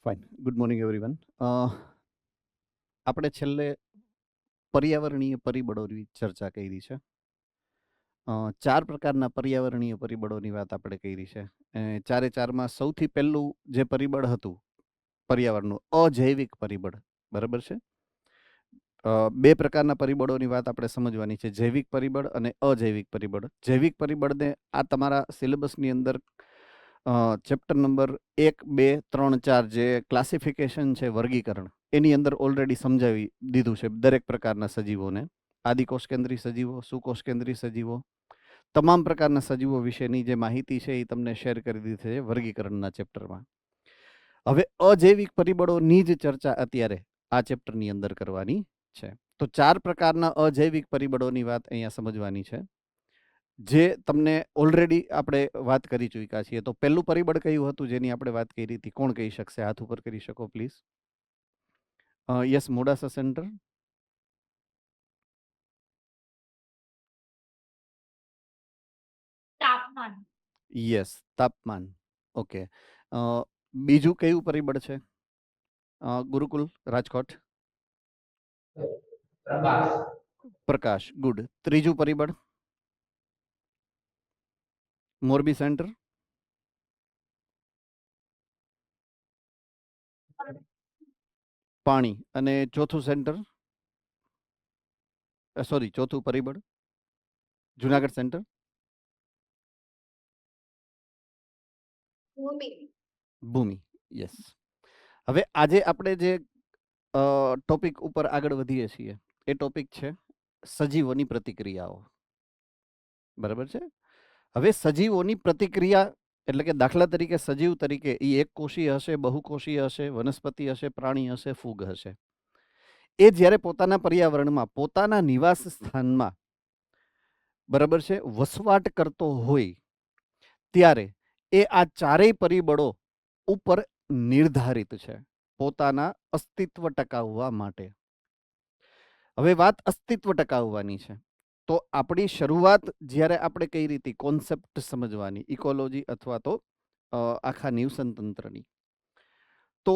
Fine. Good morning everyone. આપણે છેલ્લે પર્યાવરણીય પરિબળોની ચર્ચા કરી છે. ચાર પ્રકારના પર્યાવરણીય પરિબળોની વાત આપણે કરી છે. ચારે ચારમાં સૌથી પહેલું જે પરિબળ હતું પર્યાવરણનું, અજૈવિક પરિબળ. બરાબર છે. બે પ્રકારના પરિબળોની વાત આપણે સમજવાની છે, જૈવિક પરિબળ અને અજૈવિક પરિબળ. જૈવિક પરિબળને આ તમારા સિલેબસની અંદર ચેપ્ટર નંબર 1, 2, 3, 4 જે ક્લાસિફિકેશન છે, વર્ગીકરણ, એની અંદર ઓલરેડી સમજાવી દીધું છે દરેક પ્રકારના સજીવોને. આદિકોષ કેન્દ્રી સજીવો, સુકોષ કેન્દ્રી સજીવો, તમામ પ્રકારના સજીવો વિશેની જે માહિતી છે એ તમને શેર કરી દીધી છે વર્ગીકરણના ચેપ્ટરમાં. હવે અજૈવિક પરિબળોની જ ચર્ચા અત્યારે આ ચેપ્ટરની અંદર કરવાની છે. તો ચાર પ્રકારના અજૈવિક પરિબળોની વાત અહીંયા સમજવાની છે, જે તમને ઓલરેડી આપણે વાત કરી ચૂક્યા છીએ. તો પહેલું પરિબળ કયું હતું જેની આપણે વાત કરી હતી? કોણ કહી શકશે? હાથ ઉપર કરી શકો પ્લીઝ. Yes, Modasa centre. તાપમાન. યસ, તાપમાન. ઓકે. બીજું કયું પરિબળ છે? ગુરુકુલ, રાજકોટ. પ્રકાશ. ગુડ. ત્રીજું પરિબળ મોરબી સેન્ટર. પાણી. અને ચોથું સેન્ટર, સોરી, ચોથું પરિબળ જુનાગઢ સેન્ટર. ભૂમિ. ભૂમિ. યસ. હવે આજે આપણે જે ટોપિક ઉપર આગળ વધીએ છીએ એ ટોપિક છે સજીવોની પ્રતિક્રિયાઓ. બરાબર છે. હવે સજીવોની પ્રતિક્રિયા એટલે કે દાખલા તરીકે સજીવ તરીકે એ એક કોષીય હશે, બહુકોષીય હશે, વનસ્પતિ હશે, પ્રાણી હશે, ફૂગ હશે. એ જ્યારે પોતાના પર્યાવરણમાં, પોતાના નિવાસ સ્થાનમાં, બરાબર છે, વસવાટ કરતો હોય ત્યારે એ આ ચારેય પરિબળો ઉપર નિર્ધારિત છે પોતાના અસ્તિત્વ ટકાવવા માટે. હવે વાત અસ્તિત્વ ટકાવવાની છે. તો આપણી શરૂઆત જ્યારે આપણે કઈ રીતે કોન્સેપ્ટ સમજવાની, ઇકોલોજી અથવા તો આખા નિવસન તંત્રની, તો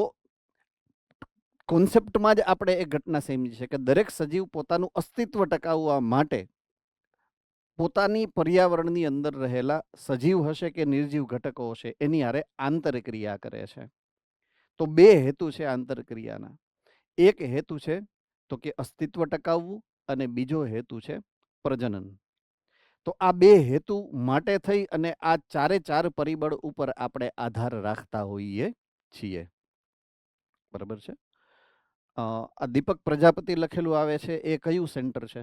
કોન્સેપ્ટમાં જ આપણે એક ઘટના સમજી છે કે દરેક સજીવ પોતાનું અસ્તિત્વ ટકાવવા માટે પોતાની પર્યાવરણની અંદર રહેલા સજીવ હશે કે નિર્જીવ ઘટકો હશે એની હારે આંતરક્રિયા કરે છે. તો બે હેતુ છે આંતરક્રિયાના. એક હેતુ છે તો કે અસ્તિત્વ ટકાવવું અને બીજો હેતુ છે પ્રજનન. તો આ બે હેતુ માટે થઈ અને આ ચારે ચાર પરિબળ ઉપર આપણે આધાર રાખતા હોઈએ છીએ. બરાબર છે. આ દીપક પ્રજાપતિ લખેલું આવે છે એ કયું સેન્ટર છે?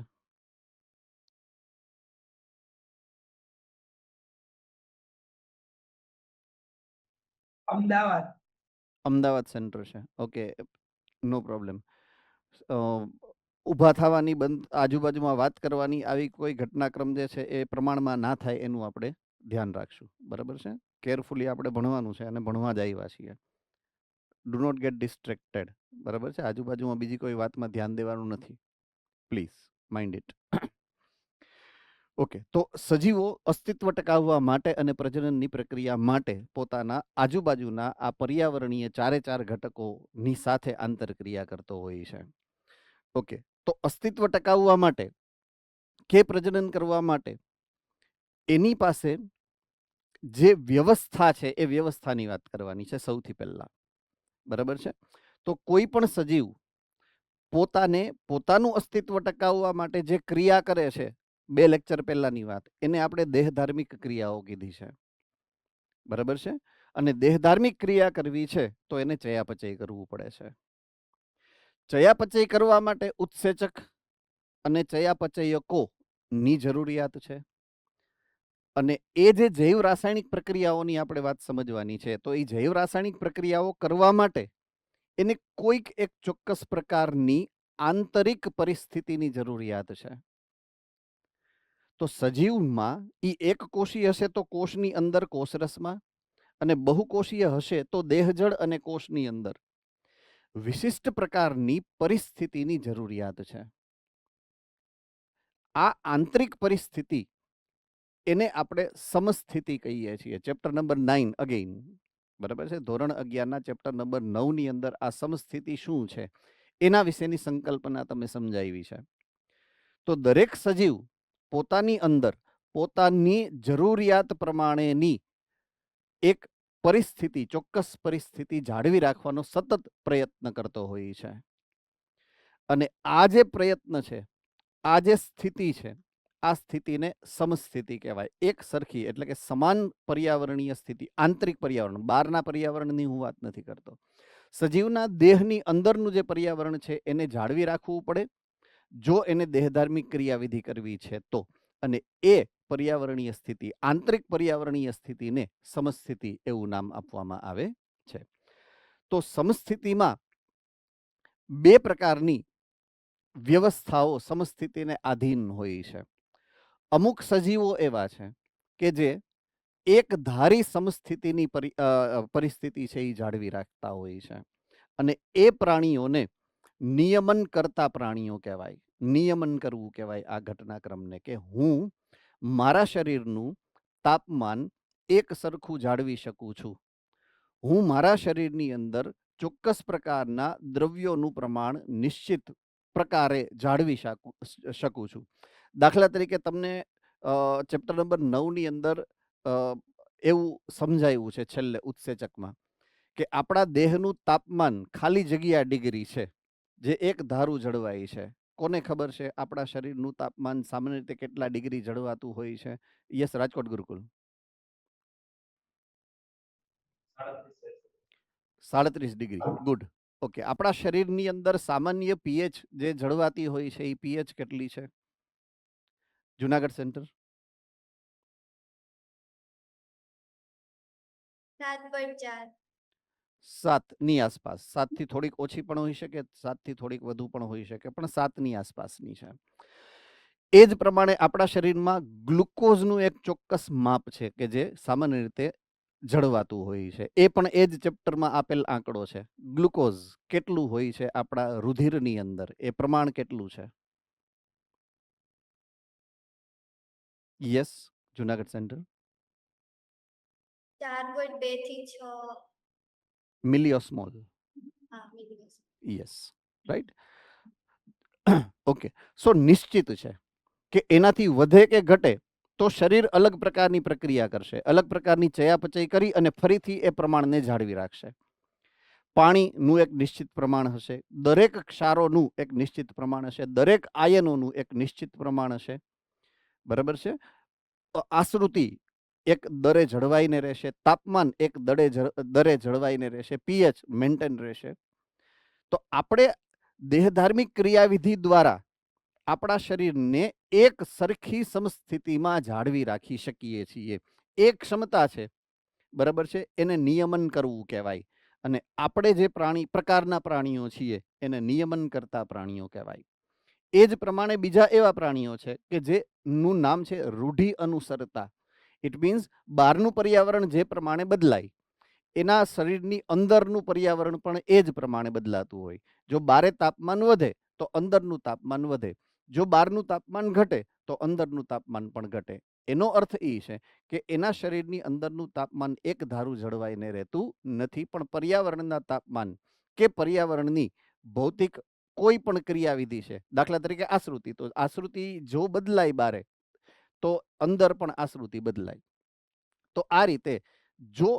અમદાવાદ. અમદાવાદ સેન્ટર છે. ઓકે, નો પ્રોબ્લેમ. ઊભા થવાની, બંધ, આજુબાજુમાં વાત કરવાની, આવી કોઈ ઘટનાક્રમ જે છે એ પ્રમાણમાં ના થાય એનું આપણે ધ્યાન રાખશું. બરાબર છે. કેરફુલી આપણે ભણવાનું છે અને ભણવા જ આવ્યા છીએ. Do not get distracted. બરાબર છે. આજુબાજુમાં બીજી કોઈ વાતમાં ધ્યાન દેવાનું નથી. Please mind it. ઓકે. તો સજીવો અસ્તિત્વ ટકાવવા માટે અને પ્રજનનની પ્રક્રિયા માટે પોતાના આજુબાજુના આ પર્યાવરણીય ચારે ચાર ઘટકોની સાથે આંતરક્રિયા કરતો હોય છે. ઓકે. તો અસ્તિત્વ ટકાવવા માટે કે પ્રજનન કરવા માટે એની પાસે જે વ્યવસ્થા છે એ વ્યવસ્થાની વાત કરવાની છે સૌથી પહેલા. બરાબર છે. તો કોઈ પણ સજીવ પોતાનું અસ્તિત્વ ટકાવવા માટે જે ક્રિયા કરે છે, 2 લેક્ચર પહેલાની વાત, એને આપણે દેહધાર્મિક ક્રિયાઓ કીધી છે. બરાબર છે. અને દેહધાર્મિક ક્રિયા કરવી છે તો એને ચયાપચય કરવું પડે છે. ચયાપચય કરવા માટે ઉત્સેચક અને ચયાપચયકોની જરૂરિયાત છે. અને એ જે જૈવ રાસાયણિક પ્રક્રિયાઓની આપણે વાત સમજવાની છે, તો એ જૈવ રાસાયણિક પ્રક્રિયાઓ કરવા માટે એને કોઈક એક ચોક્કસ પ્રકારની આંતરિક પરિસ્થિતિની જરૂરિયાત છે. તો સજીવમાં એ એક કોષીય હશે તો કોષની અંદર કોષરસમાં, અને બહુકોષીય હશે તો દેહજળ અને કોષની અંદર વિશિષ્ટ પ્રકારની પરિસ્થિતિની જરૂરિયાત છે. આ આંતરિક પરિસ્થિતિ એને આપણે સમસ્થિતિ કહીએ છીએ. Chapter number 9 again. બરાબર છે. ધોરણ 11ના ચેપ્ટર નંબર 9 ની અંદર આ સમસ્થિતિ શું છે એના વિશેની સંકલ્પના તમે સમજાવી છે. તો દરેક સજીવ પોતાની અંદર પોતાની જરૂરિયાત પ્રમાણેની એક પરિસ્થિતિ, ચોક્કસ પરિસ્થિતિ જાળવી રાખવાનો સતત પ્રયત્ન કરતો હોય છે. અને આ જે પ્રયત્ન છે, આ જે સ્થિતિ છે, આ સ્થિતિને સમસ્થિતિ કહેવાય. એક સરખી એટલે કે સમાન પર્યાવરણીય સ્થિતિ, આંતરિક પર્યાવરણ, બહારના પર્યાવરણની હું વાત નથી કરતો. સજીવના દેહની અંદરનું જે પર્યાવરણ છે એને જાળવી રાખવું પડે જો એને દેહધાર્મિક ક્રિયાવિધિ કરવી છે તો. અને એ પર્યાવરણીય સ્થિતિ, આંતરિક પર્યાવરણીય સ્થિતિને સમસ્થિતિ એવું નામ આપવામાં આવે છે. તો સમસ્થિતિમાં બે પ્રકારની વ્યવસ્થાઓ સમસ્થિતિને આધીન હોય છે. અમુક સજીવો એવા છે કે જે એક ધારી સમસ્થિતિની પરિસ્થિતિ છે એ જાળવી રાખતા હોય છે. અને એ પ્રાણીઓને નિયમન કરતા પ્રાણીઓ કહેવાય. નિયમન કરવું કહેવાય આ ઘટનાક્રમને, કે હું મારા શરીરનું તાપમાન એક સરખું જાળવી શકું છું. હું મારા શરીરની અંદર ચોક્કસ પ્રકારના દ્રવ્યોનું પ્રમાણ નિશ્ચિત પ્રકારે જાળવી શકું છું. દાખલા તરીકે તમને ચેપ્ટર નંબર 9 ની અંદર એવું સમજાયું છે છેલ્લે ઉત્સેચકમાં કે આપણા દેહનું તાપમાન ખાલી જગ્યા ડિગ્રી છે જે એક ધારું જળવાય છે. કોને ખબર છે આપણા શરીરનું તાપમાન સામાન્ય રીતે કેટલા ડિગ્રી જળવાતું હોય છે? Yes, Rajkot Gurukul. 37 degree. Good. Okay. આપણા શરીરની અંદર સામાન્ય પીએચ જે જળવાતી હોય છે એ પીએચ કેટલી છે? જુનાગઢ સેન્ટર 7ની આસપાસ. 7 થી થોડીક ઓછી પણ હોઈ શકે, 7 થી થોડીક વધુ પણ હોઈ શકે, પણ 7ની આસપાસની છે. એ જ પ્રમાણે આપણા શરીરમાં ગ્લુકોઝનું એક ચોક્કસ માપ છે કે જે સામાન્ય રીતે જળવાતું હોય છે. એ પણ એ જ ચેપ્ટરમાં આપેલ આંકડો છે. ગ્લુકોઝ કેટલું હોય છે આપણા રુધિરની અંદર, એ પ્રમાણ કેટલું છે? યસ, જુનાગઢ સેન્ટર 4.2 થી 6 milliosmol. Yes, right. Okay. So નિશ્ચિત છે કે એનાથી વધે કે ઘટે તો શરીર અલગ પ્રકારની પ્રક્રિયા કરશે, અલગ પ્રકારની ચયાપચય કરી અને ફરીથી એ પ્રમાણને જાળવી રાખશે. પાણીનું એક નિશ્ચિત પ્રમાણ હશે, દરેક ક્ષારોનું એક નિશ્ચિત પ્રમાણ હશે, દરેક આયનોનું એક નિશ્ચિત પ્રમાણ હશે. બરાબર છે. આશ્રુતિ એક દરે જળવાઈને રહેશે, તાપમાન એક દરે જળવાઈને રહેશે, પીએચ મેન્ટેન રહેશે. તો આપણે દેહધાર્મિક ક્રિયાવિધિ દ્વારા આપણા શરીરને એક સરખી સમસ્થિતિમાં જાળવી રાખી શકીએ છીએ. એક ક્ષમતા છે, બરાબર છે, એને નિયમન કરવું કહેવાય. અને આપણે જે પ્રકારના પ્રાણીઓ છીએ એને નિયમન કરતા પ્રાણીઓ કહેવાય. એ જ પ્રમાણે બીજા એવા પ્રાણીઓ છે કે જેનું નામ છે રૂઢિ અનુસરતા. ઇટ મીન્સ બહારનું પર્યાવરણ જે પ્રમાણે બદલાય એના શરીરની અંદરનું પર્યાવરણ પણ એ જ પ્રમાણે બદલાતું હોય. જો બારે તાપમાન વધે તો અંદરનું તાપમાન વધે, જો બહારનું તાપમાન ઘટે તો અંદરનું તાપમાન પણ ઘટે. એનો અર્થ એ છે કે એના શરીરની અંદરનું તાપમાન એક ધારું જળવાઈને રહેતું નથી, પણ પર્યાવરણના તાપમાન કે પર્યાવરણની ભૌતિક કોઈ પણ ક્રિયાવિધિ છે, દાખલા તરીકે આશ્રુતિ, તો આશ્રુતિ જો બદલાય બારે તો અંદર પણ આશ્રુતિ બદલાય. તો આ રીતે જો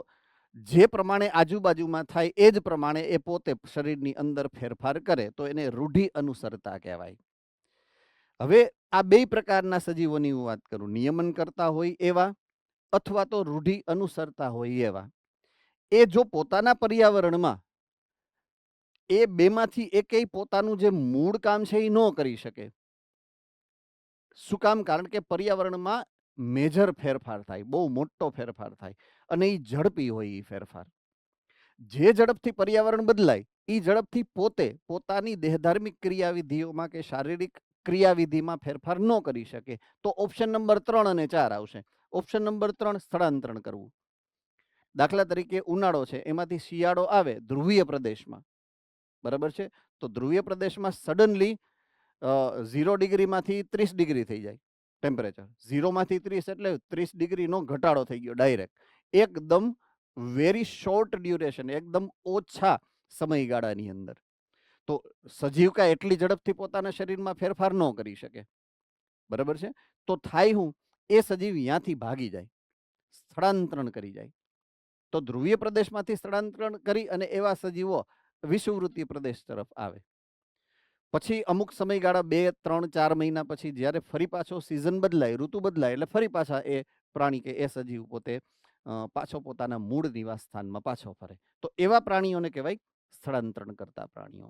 જે પ્રમાણે આજુબાજુમાં થાય એ જ પ્રમાણે એ પોતે શરીરની અંદર ફેરફાર કરે તો એને રૂઢિ અનુસરતા કહેવાય. હવે આ બે પ્રકારના સજીવોની હું વાત કરું, નિયમન કરતા હોય એવા અથવા તો રૂઢિ અનુસરતા હોય એવા. એ જો પોતાના પર્યાવરણમાં એ બેમાંથી એકેય પોતાનું જે મૂળ કામ છે એ ન કરી શકે. શું કામ? કારણ કે પર્યાવરણમાં મેજર ફેરફાર થાય, બહુ મોટો ફેરફાર થાય, અને એ ઝડપી હોય. એ ફેરફાર જે ઝડપથી પર્યાવરણ બદલાય એ ઝડપથી પોતે પોતાની દેહધાર્મિક ક્રિયાવિધિઓમાં કે શારીરિક ક્રિયાવિધિમાં ફેરફાર ન કરી શકે. તો ઓપ્શન નંબર 3 અને 4 આવશે. ઓપ્શન નંબર 3, સ્થળાંતરણ કરવું. દાખલા તરીકે ઉનાળો છે, એમાંથી શિયાળો આવે ધ્રુવીય પ્રદેશમાં, બરાબર છે, તો ધ્રુવીય પ્રદેશમાં સડનલી 0 ડિગ્રીમાંથી 30 ડિગ્રી થઈ જાય ટેમ્પરેચર. 0 માંથી 30 એટલે 30 ડિગ્રીનો ઘટાડો થઈ ગયો ડાયરેક્ટ. એકદમ વેરી શોર્ટ ડ્યુરેશન, એકદમ ઓછા સમયગાળાની અંદર. તો સજીવ કાંઈ એટલી ઝડપથી પોતાના શરીરમાં ફેરફાર ન કરી શકે, બરાબર છે. તો થાય હું, એ સજીવ ત્યાંથી ભાગી જાય, સ્થળાંતરણ કરી જાય. તો ધ્રુવીય પ્રદેશમાંથી સ્થળાંતરણ કરી અને એવા સજીવો વિષુવવૃત્તીય પ્રદેશ તરફ આવે. પછી અમુક સમયગાળા 2, 3, 4 મહિના પછી જ્યારે ફરી પાછો સિઝન બદલાય, ઋતુ બદલાય, એટલે ફરી પાછા એ પ્રાણી કે એ સજીવ પોતે પાછો પોતાના મૂળ નિવાસ સ્થાનમાં પાછો ફરે. તો એવા પ્રાણીઓને કહેવાય સ્થળાંતરણ કરતા પ્રાણીઓ,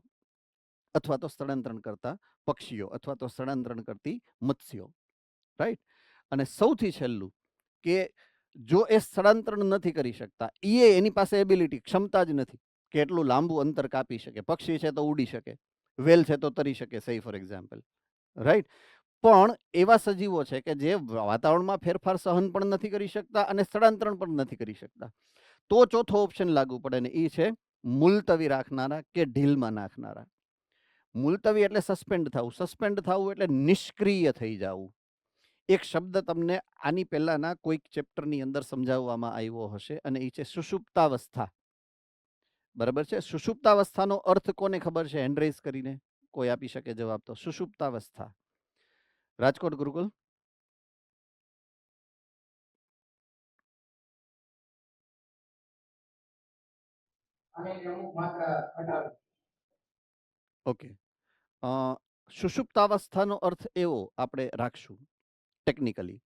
અથવા તો સ્થળાંતરણ કરતા પક્ષીઓ, અથવા તો સ્થળાંતરણ કરતી મત્સ્યો, રાઈટ. અને સૌથી છેલ્લું કે જો એ સ્થળાંતરણ નથી કરી શકતા, એની પાસે એબિલિટી, ક્ષમતા જ નથી કે એટલું લાંબુ અંતર કાપી શકે. પક્ષી છે તો ઉડી શકે, વેલ છે તો તરી શકે, સે ફોર એક્ઝામ્પલ, રાઈટ. પણ એવા સજીવો છે કે જે વાતાવરણમાં ફેરફાર સહન પણ નથી કરી શકતા અને સ્થળાંતરણ પણ નથી કરી શકતા. તો ચોથો ઓપ્શન લાગુ પડે ને એ છે મુલતવી રાખનારા કે ઢીલમાં નાખનારા. મુલતવી એટલે સસ્પેન્ડ થવું, સસ્પેન્ડ થવું એટલે નિષ્ક્રિય થઈ જવું. એક શબ્દ તમને આની પહેલાના કોઈક ચેપ્ટરની અંદર સમજાવવામાં આવ્યો હશે અને એ છે સુષુપ્તાવસ્થા, બરાબર છે. સુષુપ્તાવસ્થાનો અર્થ કોને ખબર છે? હેન્ડ રેઝ કરીને કોઈ આપી શકે જવાબ તો. સુષુપ્તાવસ્થા, રાજકોટ ગુરુકુલ. ઓકે, સુષુપ્તાવસ્થાનો અર્થ એવો આપણે રાખશું ટેકનિકલી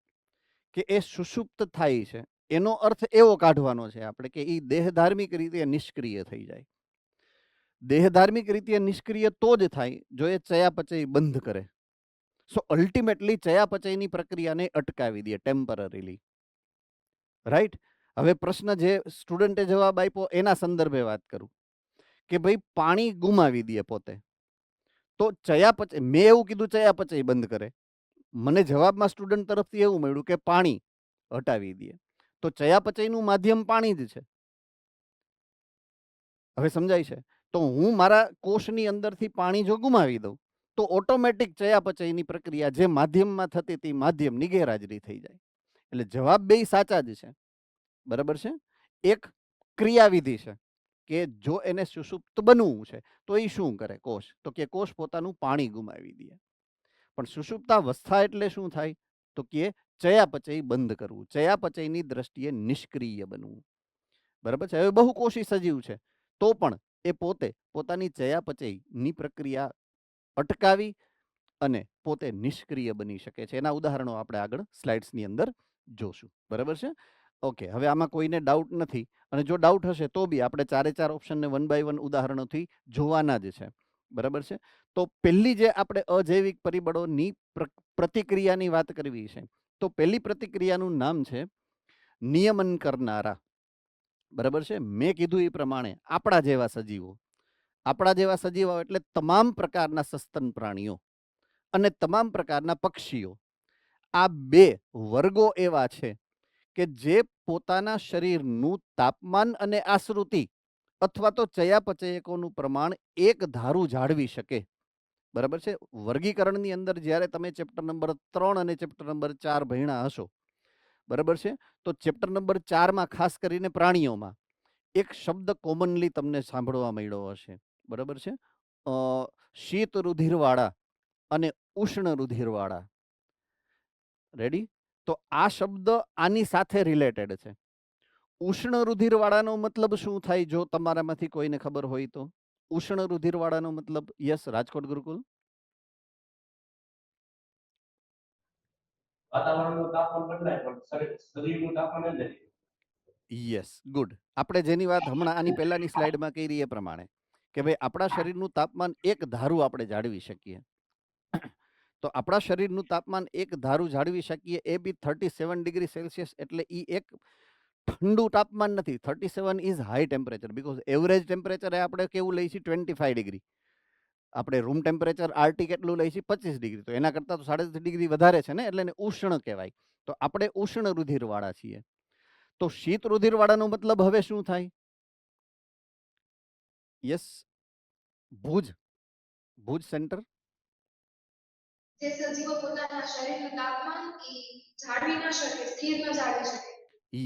કે એ સુષુપ્ત થાય છે, એનો અર્થ એવો કાઢવાનો છે આપણે કે એ દેહધાર્મિક રીતે નિષ્ક્રિય થઈ જાય. દેહધાર્મિક રીતે નિષ્ક્રિય તો જ થાય જો એ ચયાપચય બંધ કરે. સો અલ્ટિમેટલી ચયાપચયની પ્રક્રિયાને અટકાવી દે ટેમ્પરરીલી, રાઈટ. હવે પ્રશ્ન જે સ્ટુડન્ટે જવાબ આપ્યો એના સંદર્ભે વાત કરું કે ભાઈ પાણી ગુમાવી દે પોતે, તો ચયાપચય, મેં એવું કીધું ચયાપચય બંધ કરે, મને જવાબમાં સ્ટુડન્ટ તરફથી એવું મળ્યું કે પાણી હટાવી દે. તો ચયાપચયનું માધ્યમ પાણી જ છે. હવે સમજાય છે? તો હું મારા કોષની અંદરથી પાણી જો ગુમાવી દઉં તો ઓટોમેટિક ચયાપચયની પ્રક્રિયા જે માધ્યમમાં થતી હતી માધ્યમની ગેરહાજરી થઈ જાય. એટલે જવાબ બે સાચા જ છે, બરાબર છે. એક ક્રિયાવિધિ છે કે જો એને સુષુપ્ત બનવું છે તો એ શું કરે કોષ, તો કે કોષ પોતાનું પાણી ગુમાવી દે. પણ સુષુપ્તાવસ્થા એટલે શું થાય? તો કે ચયાપચય બંધ કરવું, ચયાપચયની દ્રષ્ટિએ નિષ્ક્રિય બનવું, બરાબર છે. હવે બહુકોષી સજીવ છે તો પણ એ પોતે પોતાની ચયાપચયની પ્રક્રિયા અટકાવી અને પોતે નિષ્ક્રિય બની શકે છે. એના ઉદાહરણો આપણે આગળ સ્લાઇડ્સની અંદર જોશું, બરાબર છે. ઓકે, હવે આમાં કોઈને ડાઉટ નથી, અને જો ડાઉટ હશે તો બી આપણે 4 ઓપ્શનને 1 બાય 1 ઉદાહરણોથી જોવાના જ છે, બરાબર છે. તો પહેલી જે આપણે અજૈવિક પરિબળોની પ્રતિક્રિયાની વાત કરવી છે, તો પહેલી પ્રતિક્રિયાનું નામ છે નિયમન કરનારા, બરાબર છે. મેં કીધું એ પ્રમાણે આપણા જેવા સજીવો એટલે તમામ પ્રકારના સસ્તન પ્રાણીઓ અને તમામ પ્રકારના પક્ષીઓ, આ બે વર્ગો એવા છે કે જે પોતાના શરીરનું તાપમાન અને આશ્રુતિ અથવા તો ચયાપચયકોનું પ્રમાણ એક ધારું જાળવી શકે, બરાબર છે. વર્ગીકરણની અંદર જ્યારે તમે ચેપ્ટર નંબર 3 અને ચેપ્ટર નંબર 4 ભણ્યા હશો, બરાબર છે, તો ચેપ્ટર નંબર 4માં ખાસ કરીને પ્રાણીઓમાં એક શબ્દ કોમનલી તમને સાંભળવા મળ્યો હશે, બરાબર છે, શીત રુધિરવાળા અને ઉષ્ણ રુધિરવાળા. રેડી? તો આ શબ્દ આની સાથે રિલેટેડ છે. ઉષ્ણ રુધિરવાળાનો મતલબ શું થાય જો તમારામાંથી કોઈને ખબર હોય તો? ઉષ્ણ રુધિરવાળાનો મતલબ? યસ, રાજકોટ ગુરુકુલ. વાતાવરણનું તાપમાન બદલાય પણ શરીરનું તાપમાન જ નથી. Yes, good. આપણે જેની વાત હમણાં આની પહેલાની સ્લાઇડમાં કરી એ પ્રમાણે કે ભાઈ આપણા શરીરનું તાપમાન એક ધારું આપણે જાળવી શકીએ. તો આપણા શરીરનું તાપમાન એક ધારું જાળવી શકીએ એ બી 37 ડિગ્રી સેલ્સિયસ, એટલે એ એક ઠંડુ તાપમાન નથી. 37 is high temperature, because average temperature આપણે કેવું લઈ છીએ 25 ડિગ્રી. આપણે રૂમ ટેમ્પરેચર આરટી કેટલું લઈ છીએ 25 ડિગ્રી, તો એના કરતાં તો 3.5 ડિગ્રી વધારે છે ને, એટલે એને ઉષ્ણ કહેવાય. તો આપણે ઉષ્ણ રુધિરવાળા છીએ. તો શીત રુધિરવાળાનો મતલબ હવે શું થાય? Yes, Bhuj centre. જે સજીવો પોતાના શરીરનું તાપમાન જાળવી ન શકે, સ્થિર ન જાળવી શકે.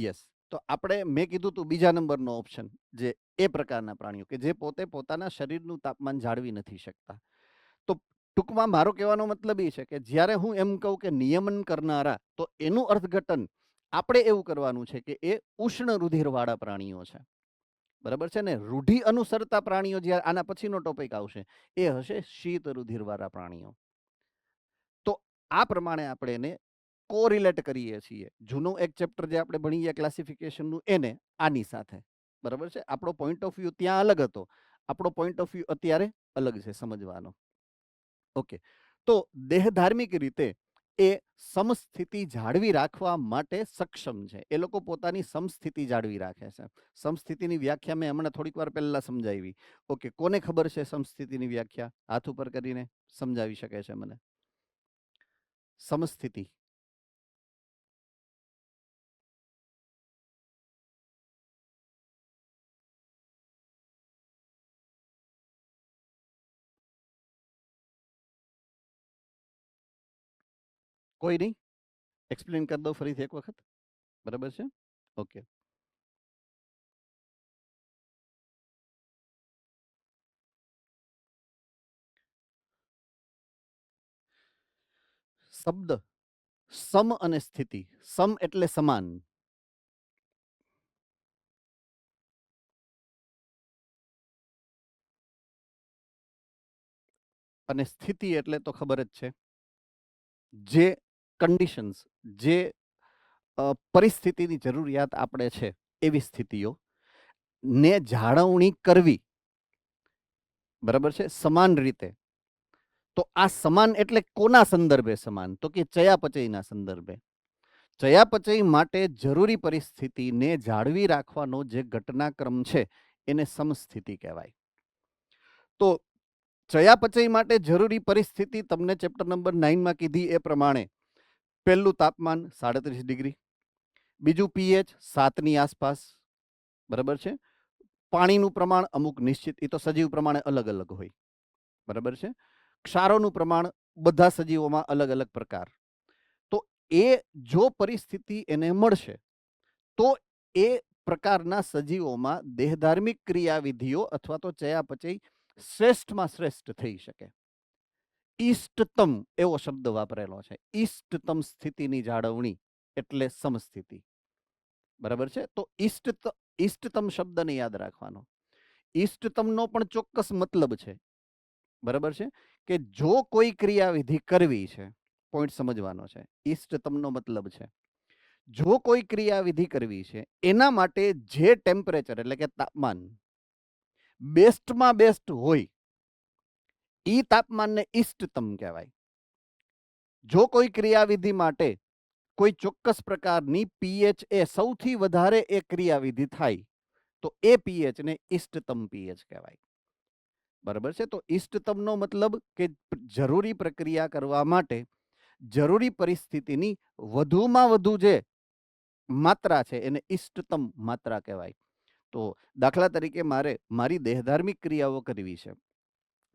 યસ, તો આપણે મેં કીધું તું બીજા નંબરનો ઓપ્શન, જે એ પ્રકારના પ્રાણીઓ કે જે પોતે પોતાના શરીરનું તાપમાન જાળવી નથી શકતા. તો ટૂંકમાં મારો કહેવાનો મતલબ એ છે કે જ્યારે હું એમ કહું કે નિયમન કરનારા, તો એનું અર્થઘટન આપણે એવું કરવાનું છે કે એ ઉષ્ણ રુધિરવાળા પ્રાણીઓ છે. બરાબર છે ને? રૂઢિ અનુસરતા પ્રાણીઓ જ્યારે આના પછીનો ટોપિક આવશે એ હશે શીત રુધિરવાળા પ્રાણીઓ. તો આ પ્રમાણે આપણે એને કોરિલેટ કરીએ છીએ. જૂનું એક ચેપ્ટર જે આપણે ભણીએ ક્લાસિફિકેશનનું, એને આની સાથે. બરાબર છે? આપણો પોઈન્ટ ઓફ વ્યૂ ત્યાં અલગ હતો, આપણો પોઈન્ટ ઓફ વ્યૂ અત્યારે અલગ છે સમજવાનો. ઓકે, તો દેહધાર્મિક રીતે એ સમસ્થિતિ જાળવી રાખવા માટે સક્ષમ છે. એ લોકો પોતાની સમસ્થિતિ જાળવી રાખે છે. સમસ્થિતિની વ્યાખ્યા મેં હમણાં થોડીક વાર પહેલા સમજાવી. ઓકે, કોને ખબર છે સમસ્થિતિની વ્યાખ્યા? હાથ ઉપર કરીને સમજાવી શકે છે મને. સમસ્થિતિ કોઈ નહીં? એક્સપ્લેન કરી દો ફરીથી એક વખત. બરાબર છે? ઓકે. શબ્દ સમ અને સ્થિતિ. સમ એટલે સમાન, અને સ્થિતિ એટલે તો ખબર જ છે, જે કન્ડિશન્સ, જે પરિસ્થિતિની જરૂરિયાત આપણે છે એવી સ્થિતિઓ ને જાળવણી કરવી. બરાબર છે? સમાન રીતે. તો આ સમાન એટલે કોના સંદર્ભે સમાન? તો કે ચયાપચયના સંદર્ભે. ચયાપચય માટે જરૂરી પરિસ્થિતિને જાળવી રાખવાનો જે ઘટનાક્રમ છે એને સમસ્થિતિ કહેવાય. તો ચયાપચય માટે જરૂરી પરિસ્થિતિ તમને ચેપ્ટર નંબર 9 કીધી એ પ્રમાણે પહેલું તાપમાન 37 ડિગ્રી, બીજું પીએચ 7ની આસપાસ. બરાબર છે? પાણીનું પ્રમાણ અમુક નિશ્ચિત, એ તો સજીવ પ્રમાણે અલગ અલગ હોય. બરાબર છે? ક્ષારોનું પ્રમાણ બધા સજીવોમાં અલગ અલગ પ્રકાર. તો એ જો પરિસ્થિતિ એને મળશે તો એ પ્રકારના સજીવોમાં દેહધાર્મિક ક્રિયાવિધિઓ અથવા તો ચયાપચય શ્રેષ્ઠમાં શ્રેષ્ઠ થઈ શકે. ઈષ્ટતમ એવો શબ્દ વાપરેલો છે. ઈષ્ટતમ સ્થિતિની જાળવણી એટલે સમસ્થિતિ. બરાબર છે? તો ઈષ્ટતમ શબ્દને યાદ રાખવાનો. ઈષ્ટતમનો પણ ચોક્કસ મતલબ છે. બરાબર છે? કે જો કોઈ ક્રિયાવિધિ કરવી છે, પોઈન્ટ સમજવાનો છે. ઈષ્ટતમનો મતલબ છે જો કોઈ ક્રિયાવિધિ કરવી છે એના માટે જે ટેમ્પરેચર એટલે કે તાપમાન બેસ્ટમાં બેસ્ટ હોય ઈ તાપમાનને ઈષ્ટતમ કહેવાય. જો કોઈ ક્રિયાવિધિ માટે કોઈ ચોક્કસ પ્રકારની પીએચ એ સૌથી વધારે એ ક્રિયાવિધિ થાય તો એ પીએચ ને ઈષ્ટતમ પીએચ કહેવાય. બરાબર છે? તો ઈષ્ટતમનો મતલબ કે જરૂરી પ્રક્રિયા કરવા માટે જરૂરી પરિસ્થિતિની વધુમાં વધુ જે માત્રા છે એને ઈષ્ટતમ માત્રા કહેવાય. તો દાખલા તરીકે મારે મારી દેહધાર્મિક ક્રિયાઓ કરવી છે,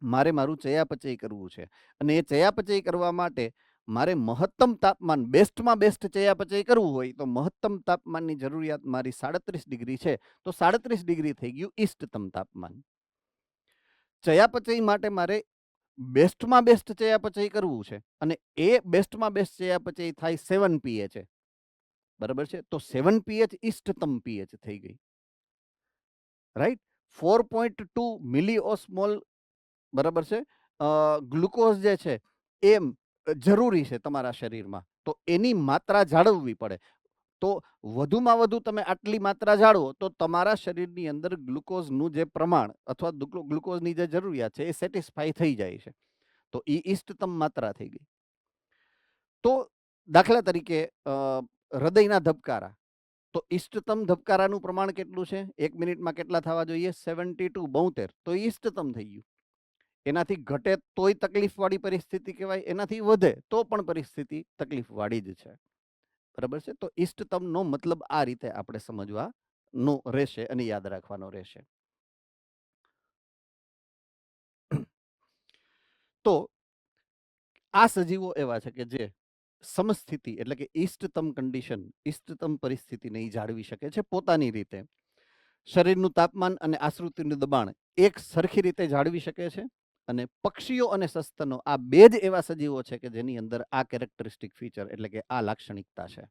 મારે મારું ચયાપચય કરવું છે, અને એ ચયાપચય કરવા માટે મારે મહત્તમ તાપમાન, બેસ્ટમાં બેસ્ટ ચયાપચય કરવું હોય તો મહત્તમ તાપમાનની જરૂરિયાત મારી 37 ડિગ્રી છે, તો 37 ડિગ્રી થઈ ગયું ઈષ્ટતમ તાપમાન. ચયાપચય માટે મારે બેસ્ટમાં બેસ્ટ ચયાપચય કરવું છે અને એ બેસ્ટમાં બેસ્ટ ચયાપચય થાય 7 પીએચ. બરાબર છે? તો 7 પીએચ ઈષ્ટતમ પીએચ થઈ ગઈ. રાઈટ? 4.2 મિલીઓસ્મોલ, બરાબર છે, ગ્લુકોઝ જે છે એ જરૂરી છે તમારા શરીરમાં, તો એની માત્રા જાળવવી પડે. તો વધુમાં વધુ તમે આટલી માત્રા જાળવો તો તમારા શરીરની અંદર ગ્લુકોઝનું જે પ્રમાણ અથવા ગ્લુકોઝની જે જરૂરિયાત છે એ સેટિસ્ફાય થઈ જાય છે. તો એ ઈષ્ટતમ માત્રા થઈ ગઈ. તો દાખલા તરીકે હૃદયના ધબકારા, તો ઈષ્ટતમ ધબકારાનું પ્રમાણ કેટલું છે? 1 મિનિટમાં કેટલા થવા જોઈએ? 72, 72. તો ઈષ્ટતમ થઈ ગયું. એનાથી ઘટે તોય તકલીફવાળી પરિસ્થિતિ કહેવાય, એનાથી વધે તો પણ પરિસ્થિતિ તકલીફવાળી જ છે. બરાબર છે? તો ઈષ્ટતમનો મતલબ આ રીતે આપણે સમજવાનો રહેશે અને યાદ રાખવાનો રહેશે. તો આ સજીવો એવા છે કે જે સમસ્થિતિ એટલે કે ઇષ્ટતમ કન્ડિશન, ઇષ્ટતમ પરિસ્થિતિને એ જાળવી શકે છે પોતાની રીતે. શરીરનું તાપમાન અને આશ્રુતિનું દબાણ એક સરખી રીતે જાળવી શકે છે. અને પક્ષીઓ અને સસ્તનો આ બે જ એવા સજીવો છે કે જેની અંદર આ કેરેક્ટરિસ્ટિક ફીચર એટલે કે આ લાક્ષણિકતા છે.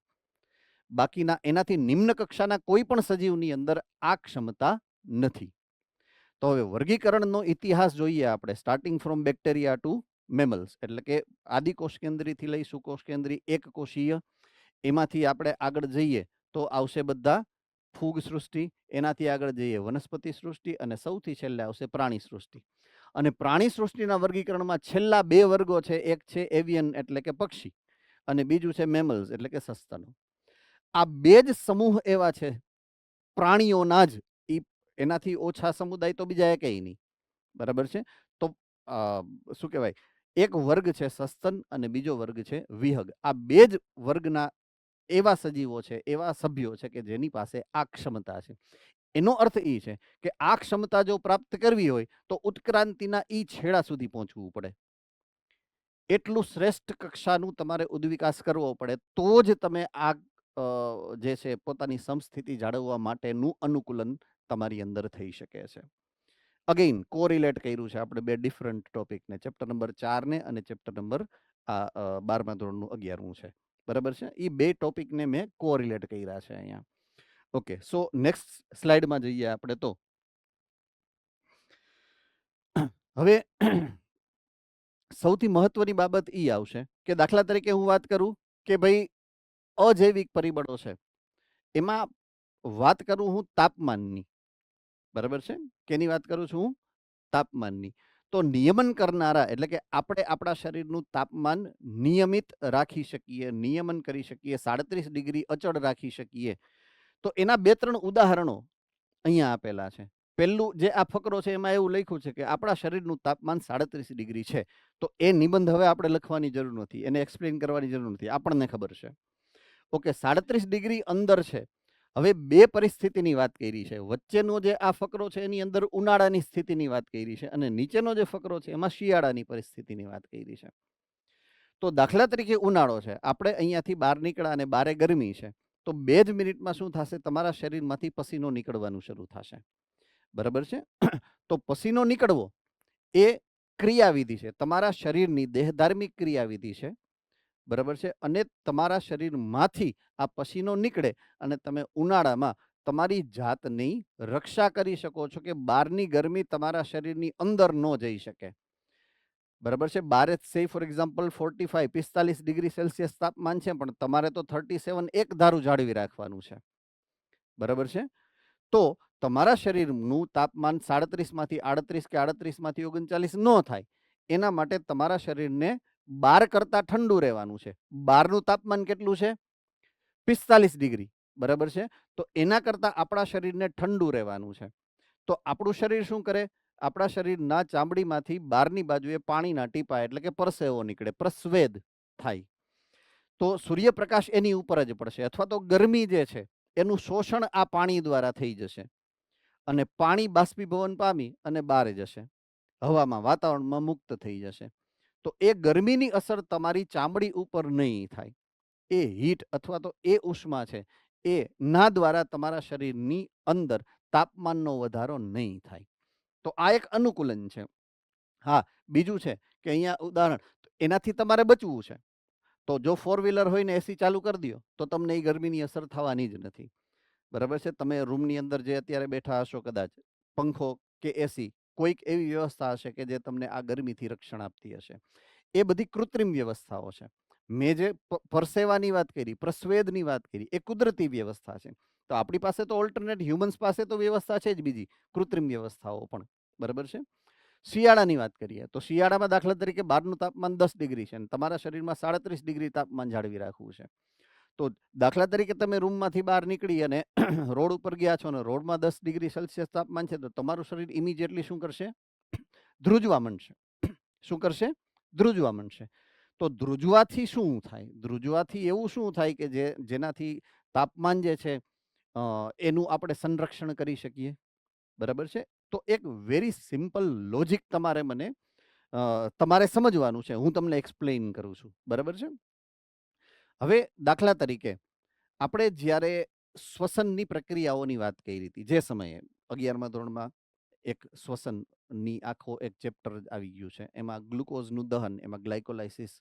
બાકીના એનાથી નિમ્ન કક્ષાના કોઈ પણ સજીવની અંદર આ ક્ષમતા નથી. તો હવે વર્ગીકરણનો ઇતિહાસ જોઈએ આપણે, starting from bacteria to mammals, એટલે કે આદિકોષ કેન્દ્રીથી લઈ સુકોષ કેન્દ્રી એક કોષીય, એમાંથી આપણે આગળ જઈએ તો આવશે બધા ફૂગ સૃષ્ટિ, એનાથી આગળ જઈએ વનસ્પતિ સૃષ્ટિ, અને સૌથી છેલ્લે આવશે પ્રાણી સૃષ્ટિ. અને પ્રાણી સૃષ્ટિના વર્ગીકરણમાં છેલ્લા બે વર્ગો છે, એક છે એવિયન એટલે કે પક્ષી, અને બીજું છે મેમલ્સ એટલે કે સસ્તનો. આ બે જ સમૂહ એવા છે પ્રાણીઓના જ, એનાથી ઓછા સમુદાય તો બીજા એકેય નહીં, બરાબર છે. તો શું કહેવાય, એક વર્ગ છે સસ્તન અને બીજો વર્ગ છે વિહગ. આ બે જ વર્ગના એવા સજીવો છે, એવા સભ્યો છે કે જેની પાસે આ ક્ષમતા છે. એનો અર્થ એ છે કે આ ક્ષમતા જો પ્રાપ્ત કરવી હોય તો ઉત્ક્રાંતિના ઈ છેડા સુધી પહોંચવું પડે. એટલું શ્રેષ્ઠ કક્ષાનું તમારે ઉદ્વિકાસ કરવો પડે, તો જ તમે આ જે છે પોતાની સમસ્થિતિ જાળવવા માટેનું અનુકૂલન તમારી અંદર થઈ શકે છે. અગેઇન કોરિલેટ કર્યું છે આપણે બે ડિફરન્ટ ટોપિકને, ચેપ્ટર નંબર 4 ને અને ચેપ્ટર નંબર 12મા ધોરણનું 11મું છે, બરાબર છે. એ બે ટોપિકને મેં કોરિલેટ કર્યા છે અહીંયા. ઓકે, સો નેક્સ્ટ સ્લાઇડમાં જઈએ આપણે. તો હવે સૌથી મહત્વની બાબત એ આવશે કે દાખલા તરીકે હું વાત કરું કે ભાઈ અજૈવિક પરિબળો છે, એમાં વાત કરું હું તાપમાનની, બરાબર છે. કેની વાત કરું છું હું? તાપમાનની. તો નિયમન કરનારા એટલે કે આપણે આપણા શરીરનું તાપમાન નિયમિત રાખી શકીએ, નિયમન કરી શકીએ, 37 ડિગ્રી અચળ રાખી શકીએ. તો એના 2-3 ઉદાહરણો અહીંયા આપેલા છે. પહેલું જે આ ફકરો છે એમાં એવું લખ્યું છે કે આપણા શરીરનું તાપમાન 37 ડિગ્રી છે. તો એ નિબંધ હવે આપણે લખવાની જરૂર નથી, એને એક્સપ્લેન કરવાની જરૂર નથી, આપણને ખબર છે. ઓકે, 37 ડિગ્રી અંદર છે. હવે બે પરિસ્થિતિની વાત કરી છે. વચ્ચેનો જે આ ફકરો છે એની અંદર ઉનાળાની સ્થિતિની વાત કરી છે, અને નીચેનો જે ફકરો છે એમાં શિયાળાની પરિસ્થિતિની વાત કરી છે. તો દાખલા તરીકે ઉનાળો છે, આપણે અહીંયાથી બહાર નીકળ્યા અને બારે ગરમી છે, તો 2 જ મિનિટમાં શું થશે, તમારા શરીરમાંથી પસીનો નીકળવાનું શરૂ થશે, બરાબર છે. તો પસીનો નીકળવો એ ક્રિયાવિધિ છે, તમારા શરીરની દેહધાર્મિક ક્રિયાવિધિ છે, બરાબર છે. અને તમારા શરીરમાંથી આ પસીનો નીકળે અને તમે ઉનાળામાં તમારી જાતની રક્ષા કરી શકો છો કે બહારની ગરમી તમારા શરીરની અંદર ન જઈ શકે, બરાબર છે. બારે સે ફોર એક્ઝામ્પલ 45 ડિગ્રી સેલ્સિયસ તાપમાન છે, પણ તમારે તો 37 એક ધારું જાળવી રાખવાનું છે, બરાબર છે. તો તમારા શરીરનું તાપમાન 37માંથી 38 કે 38માંથી 39 ન થાય, એના માટે તમારા શરીરને 12 કરતાં ઠંડુ રહેવાનું છે. બહારનું તાપમાન કેટલું છે? 45 ડિગ્રી, બરાબર છે. તો એના કરતાં આપણા શરીરને ઠંડુ રહેવાનું છે. તો આપણું શરીર શું કરે? આપણા શરીરના ચામડીમાંથી બહારની બાજુએ પાણીના ટીપા એટલે કે પરસેવો નીકળે, પ્રસ્વેદ થાય. તો સૂર્યપ્રકાશ એની ઉપર જ પડશે, અથવા તો ગરમી જે છે એનું શોષણ આ પાણી દ્વારા થઈ જશે, અને પાણી બાષ્પીભવન પામી અને બહાર જશે, હવામાં, વાતાવરણમાં મુક્ત થઈ જશે. તો એ ગરમીની અસર તમારી ચામડી ઉપર નહીં થાય. એ હીટ અથવા તો એ ઉષ્મા છે એ ના દ્વારા તમારા શરીરની અંદર તાપમાનનો વધારો નહીં થાય. તો આ એક અનુકૂલન છે. હા, બીજું છે કે અહીંયા ઉદાહરણ, એનાથી તમારે બચવું છે. તો જો 4 વ્હીલર હોય ને એસી ચાલુ કરી દો તો તમને એ ગરમીની અસર થવાની જ નથી, બરાબર છે. તમે રૂમની અંદર જે અત્યારે બેઠા હશો, કદાચ પંખો કે એસી, કોઈક એવી વ્યવસ્થા હશે કે જે તમને આ ગરમીથી રક્ષણ આપતી હશે. એ બધી કૃત્રિમ વ્યવસ્થાઓ છે. મેં જે પરસેવાની વાત કરી, પ્રસ્વેદની વાત કરી, એ કુદરતી વ્યવસ્થા છે. તો આપણી પાસે તો ઓલ્ટરનેટ, હ્યુમન્સ પાસે તો વ્યવસ્થા છે જ બીજી કૃત્રિમ વ્યવસ્થાઓ પણ, બરાબર છે. શિયાળાની વાત કરીએ તો શિયાળામાં દાખલા તરીકે બહારનું તાપમાન 10 ડિગ્રી છે અને તમારા શરીરમાં 37 ડિગ્રી તાપમાન જાળવી રાખવું છે. તો દાખલા તરીકે તમે રૂમમાંથી બહાર નીકળી અને રોડ ઉપર ગયા છો અને રોડમાં 10 ડિગ્રી સેલ્સિયસ તાપમાન છે, તો તમારું શરીર ઇમિડિયેટલી શું કરશે? ધ્રુજવા માંડશે. શું કરશે? ધ્રુજવા માંડશે. તો ધ્રુજવાથી શું થાય? ધ્રુજવાથી એવું શું થાય કે જેનાથી તાપમાન જે છે એનું આપણે સંરક્ષણ કરી શકીએ, બરાબર છે. તો એક વેરી સિમ્પલ લોજિક તમારે સમજવાનું છે, હું તમને એક્સપ્લેન કરું છું, બરાબર છે. હવે દાખલા તરીકે આપણે જ્યારે શ્વસનની પ્રક્રિયાઓની વાત કરી હતી, જે સમયે 11મા ધોરણમાં એક શ્વસનની આખો એક ચેપ્ટર આવી ગયું છે, એમાં ગ્લુકોઝનું દહન, એમાં ગ્લાયકોલાઇસિસ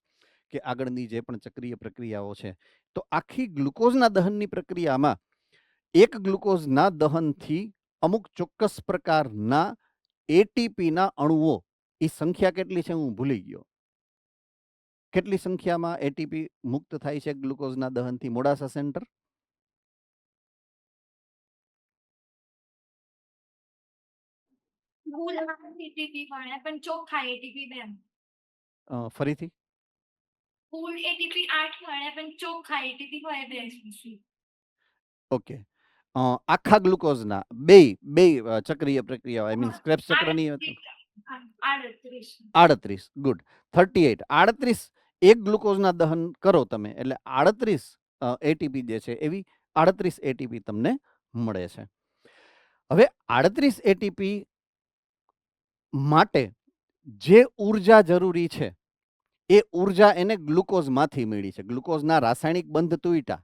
કે આગળની જે પણ ચક્રીય પ્રક્રિયાઓ છે, તો આખી ગ્લુકોઝના દહનની પ્રક્રિયામાં એક ગ્લુકોઝના દહનથી અમુક ચોક્કસ પ્રકારના એટીપીના અણુઓ, એ સંખ્યા કેટલી છે હું ભૂલી ગયો, કેટલી સંખ્યામાં એટીપી મુક્ત થાય છે ગ્લુકોઝના દહનથી? મોડાસા સેન્ટર કુલ 8 એટીપી મળે પણ ચોખ્ખા એટીપી 2. ફરીથી કુલ એટીપી 8 મળે પણ ચોખ્ખા એટીપી હોય 2. ઓકે, આખા ગ્લુકોઝના બે બે ચક્રીય પ્રક્રિયાઓ, આઈ મીન ક્રેબ્સ ચક્રની 38, ગુડ, 38, 38 એક ગ્લુકોઝના દહન કરો તમે એટલે 38 એટીપી જે છે એવી 38 એટીપી તમને મળે છે. હવે 38 એટીપી માટે જે ઉર્જા જરૂરી છે એ ઉર્જા એને ગ્લુકોઝમાંથી મળી છે. ગ્લુકોઝના રાસાયણિક બંધ તૂટ્યા,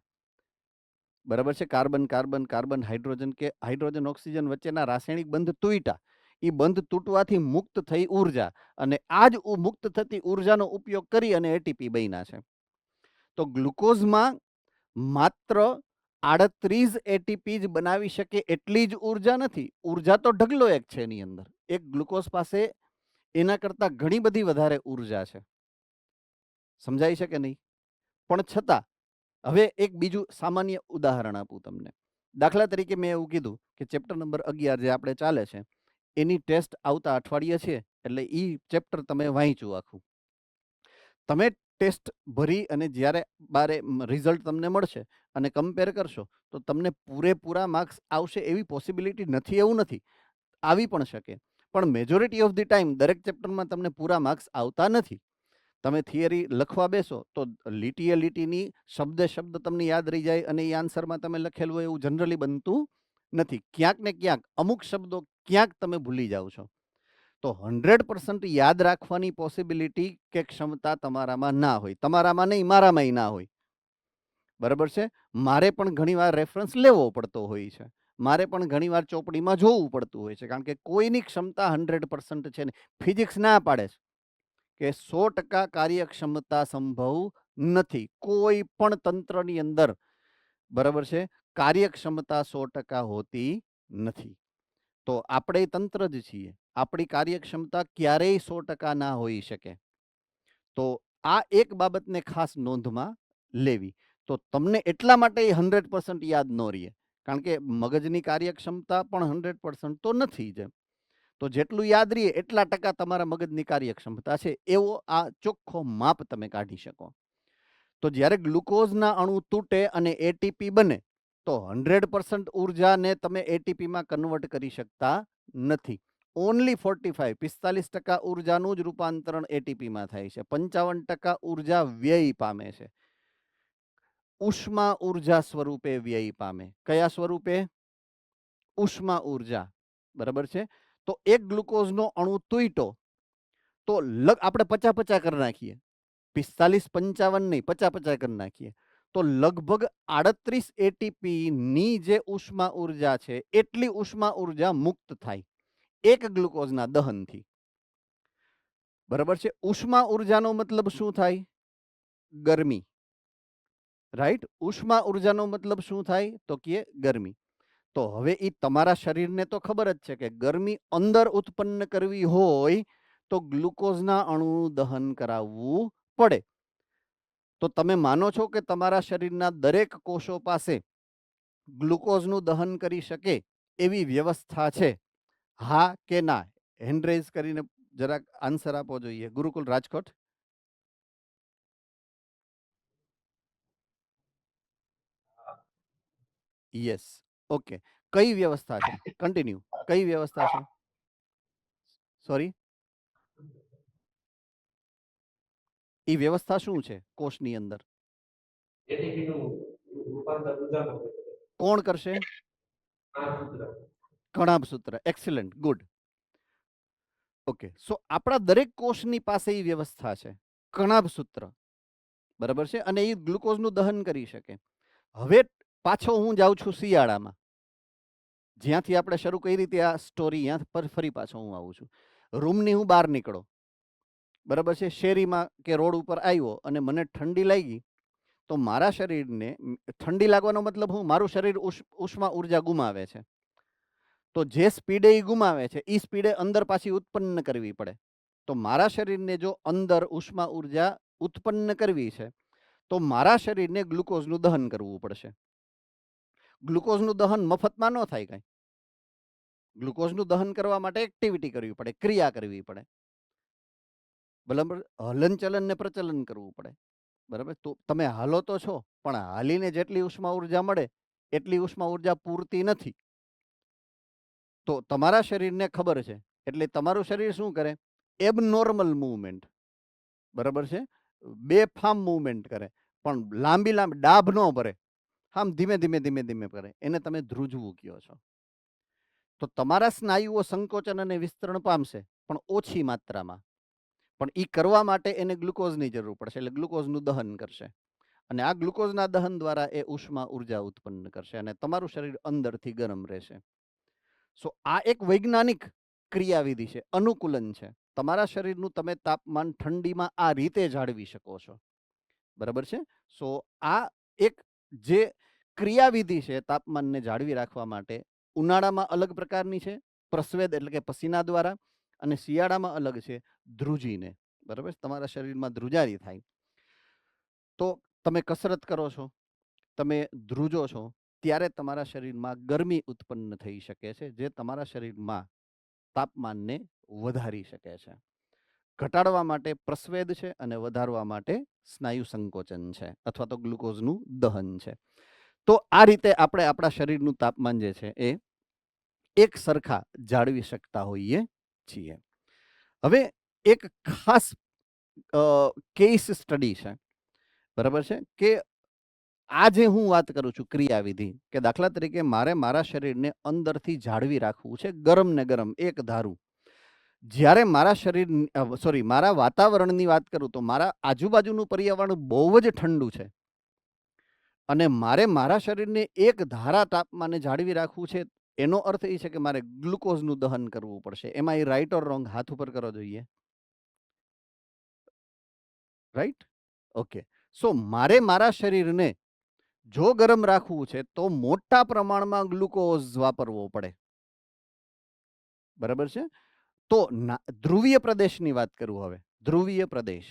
બરાબર છે, કાર્બન કાર્બન કાર્બન હાઇડ્રોજન કે હાઇડ્રોજન ઓક્સિજન વચ્ચેના રાસાયણિક બંધ તૂટ્યા, એ બંધ તૂટવાથી મુક્ત થઈ ઉર્જા, અને આ જ મુક્ત થતી ઉર્જાનો ઉપયોગ કરી અને એટીપી બન્યા છે. તો ગ્લુકોઝમાં માત્ર 38 એટીપી જ બનાવી શકે એટલી જ ઉર્જા નથી. ઉર્જા તો ઢગલો એક છે એની અંદર. એક ગ્લુકોઝ પાસે એના કરતા ઘણી બધી વધારે ઉર્જા છે. સમજાય છે કે નહીં? પણ છતાં હવે એક બીજું સામાન્ય ઉદાહરણ આપું તમને. દાખલા તરીકે મેં એવું કીધું કે ચેપ્ટર નંબર 11 જે આપણે ચાલે છે એની ટેસ્ટ આવતા અઠવાડિયે છે, એટલે એ ચેપ્ટર તમે વાંચ્યું આખું. તમે ટેસ્ટ ભરી અને જ્યારે બારે રિઝલ્ટ તમને મળશે અને કમ્પેર કરશો તો તમને પૂરેપૂરા માર્ક્સ આવશે એવી પોસિબિલિટી નથી એવું નથી, આવી પણ શકે. પણ મેજોરિટી ઓફ ધી ટાઈમ દરેક ચેપ્ટરમાં તમને પૂરા માર્ક્સ આવતા નથી. તમે થિયરી લખવા બેસો તો લીટીએ લીટીની શબ્દે શબ્દ તમને યાદ રહી જાય અને એ આન્સરમાં તમે લખેલું હોય એવું જનરલી બનતું નથી. ક્યાંક ને ક્યાંક અમુક શબ્દો ક્યાંક તમે ભૂલી જાઓ છો. તો 100% યાદ રાખવાની પોસિબિલિટી કે ક્ષમતા તમારામાં ના હોય. તમારામાં નહીં, મારામાંય ના હોય. બરાબર છે? મારે પણ ઘણીવાર રેફરન્સ લેવો પડતો હોય છે. મારે પણ ઘણીવાર ચોપડીમાં જોવું પડતું હોય છે, કારણ કે કોઈની ક્ષમતા 100% છે ને. ફિઝિક્સ ના પાડે છે કે 100% કાર્યક્ષમતા સંભવ નથી કોઈ પણ તંત્રની અંદર. બરાબર છે? કાર્યક્ષમતા 100% હોતી નથી. તો આપણે તંત્ર જ છીએ, આપણી કાર્યક્ષમતા ક્યારેય 100% ના હોઈ શકે. તો આ એક બાબતને ખાસ નોંધમાં લેવી. તો તમને એટલા માટે 100% યાદ ન રહે, કારણ કે મગજની કાર્યક્ષમતા પણ 100% તો નથી જ. તો જેટલું યાદ રહે એટલા ટકા તમારા મગજની કાર્યક્ષમતા છે, એવો આ ચોખ્ખો માપ તમે કાઢી શકો. તો જ્યારે ગ્લુકોઝના અણુ તૂટે અને એટીપી બને તો 100% ઉર્જાને તમે એટીપીમાં કન્વર્ટ કરી શકતા નથી. ઓનલી 45% ઉર્જાનું જ રૂપાંતરણ એટીપીમાં થાય છે. 55% ઉર્જા વ્યય પામે છે, ઉષ્મા ઉર્જા સ્વરૂપે વ્યય પામે. કયા સ્વરૂપે? ઉષ્મા ઉર્જા. બરાબર છે? તો એક ગ્લુકોઝનો અણુ તૂટ્યો તો આપણે 50-50 કરી નાખીએ, 45-55 નહીં, 50-50 કરી નાખીએ તો લગભગ 38 એટીપી ની જે ઉષ્મા ઉર્જા છે એટલી ઉષ્મા ઉર્જા મુક્ત થાય એક ગ્લુકોઝના દહનથી. બરાબર છે? ઉષ્મા ઉર્જાનો મતલબ શું થાય? ગરમી. રાઈટ? ઉષ્મા ઉર્જાનો મતલબ શું થાય? તો કે ગરમી. તો હવે એ તમારા શરીરને તો ખબર જ છે કે ગરમી અંદર ઉત્પન્ન કરવી હોય તો ગ્લુકોઝના અણુ દહન કરાવવું પડે. તો તમે માનો છો કે તમારા શરીરના દરેક કોષો પાસે ગ્લુકોઝનું દહન કરી શકે એવી વ્યવસ્થા છે? હા કે ના? હેન્ડ રેઝ કરીને જરાક આન્સર આપવો જોઈએ. ગુરુકુલ રાજકોટ. યસ. ઓકે. કઈ વ્યવસ્થા છે? કન્ટિન્યુ. કઈ વ્યવસ્થા છે? સોરી, એ વ્યવસ્થા શું છે કોષની અંદર? એટીપીનું રૂપાંતર ઉર્જામાં કરે. કોણ કરશે? આ સૂત્ર. કણાભ સૂત્ર. Excellent, good. ઓકે. સો આપણા દરેક કોષની પાસે એ વ્યવસ્થા છે, કણાભ સૂત્ર. બરાબર છે, અને એ ગ્લુકોઝનું દહન કરી શકે. હવે પાછો હું જાઉં છું શિયાળામાં, જ્યાંથી આપણે શરૂ કરી હતી આ સ્ટોરી, ત્યાં પર ફરી પાછો હું આવું છું. રૂમની હું બહાર નીકળો, બરાબર છે, શેરીમાં કે રોડ ઉપર આવ્યો અને મને ઠંડી લાગી, તો મારા શરીરને ઠંડી લાગવાનો મતલબ હું, મારું શરીર ઉષ્મા ઉર્જા ગુમાવે છે. તો જે સ્પીડે એ ગુમાવે છે એ સ્પીડે અંદર પાછી ઉત્પન્ન કરવી પડે. તો મારા શરીરને જો અંદર ઉષ્મા ઉર્જા ઉત્પન્ન કરવી છે તો મારા શરીરને ગ્લુકોઝનું દહન કરવું પડશે. ગ્લુકોઝનું દહન મફતમાં ન થાય કાંઈ. ગ્લુકોઝનું દહન કરવા માટે એક્ટિવિટી કરવી પડે, ક્રિયા કરવી પડે, બરાબર, હલનચલન ને પ્રચલન કરવું પડે, બરાબર. તો તમે હાલો તો છો, પણ હાલીને જેટલી ઉષ્મા ઉર્જા મળે એટલી ઉષ્મા ઉર્જા પૂરતી નથી. તો તમારા શરીરને ખબર છે, એટલે તમારું શરીર શું કરે, એબનોર્મલ મૂવમેન્ટ, બરાબર છે, બેફામ મૂવમેન્ટ કરે, પણ લાંબી લાંબી ડાભ ન ભરે, આમ ધીમે ધીમે ધીમે ધીમે કરે, એને તમે ધ્રુજવું કહો છો. તો તમારા સ્નાયુઓ સંકોચન અને વિસ્તરણ પામશે, પણ ઓછી માત્રામાં. પણ એ કરવા માટે એને ગ્લુકોઝની જરૂર પડશે, એટલે ગ્લુકોઝનું દહન કરશે, અને આ ગ્લુકોઝના દહન દ્વારા એ ઉષ્મા ઉર્જા ઉત્પન્ન કરશે અને તમારું શરીર અંદરથી ગરમ રહેશે. સો આ એક વૈજ્ઞાનિક ક્રિયાવિધિ છે, અનુકૂલન છે. તમારા શરીરનું તમે તાપમાન ઠંડીમાં આ રીતે જાળવી શકો છો, બરાબર છે. સો આ એક જે ક્રિયાવિધિ છે તાપમાનને જાળવી રાખવા માટે, ઉનાળામાં અલગ પ્રકારની છે, પ્રસ્વેદ એટલે કે પસીના દ્વારા, અને શિયાળામાં અલગ છે, ધ્રુજીને, બરાબર. તમારા શરીરમાં ધ્રુજારી થાય. તો તમે કસરત કરો છો, તમે ધ્રુજો છો, ત્યારે તમારા શરીરમાં ગરમી ઉત્પન્ન થઈ શકે છે, જે તમારા શરીરમાં તાપમાનને વધારી શકે છે. ઘટાડવા માટે પ્રસ્વેદ છે અને વધારવા માટે સ્નાયુ સંકોચન છે, અથવા તો ગ્લુકોઝનું દહન છે. તો આ રીતે આપણે આપણા શરીરનું તાપમાન જે છે એ એક સરખા જાળવી શકતા હોઈએ છીએ. હવે એક ખાસ કેસ સ્ટડી છે, બરાબર છે, કે આજે હું વાત કરું છું ક્રિયાવિધિ, કે દાખલા તરીકે મારે મારા શરીરને અંદરથી જાળવી રાખવું છે ગરમ ને ગરમ એક ધારું. જ્યારે મારા શરીર મારા વાતાવરણની વાત કરું તો મારા આજુબાજુનું પર્યાવરણ બહુ જ ઠંડુ છે, અને મારે મારા શરીરને એક ધારા તાપમાને જાળવી રાખવું છે, એનો અર્થ એ છે કે મારે ગ્લુકોઝનું દહન કરવું પડશે. એમાં એ રાઈટ ઓર રોંગ, હાથ ઉપર કરો જોઈએ, રાઈટ? ઓકે. સો મારે મારા શરીરને જો ગરમ રાખવું છે તો મોટા પ્રમાણમાં ગ્લુકોઝ વાપરવો પડે, બરાબર છે. તો ધ્રુવીય પ્રદેશની વાત કરું હવે, ધ્રુવીય પ્રદેશ.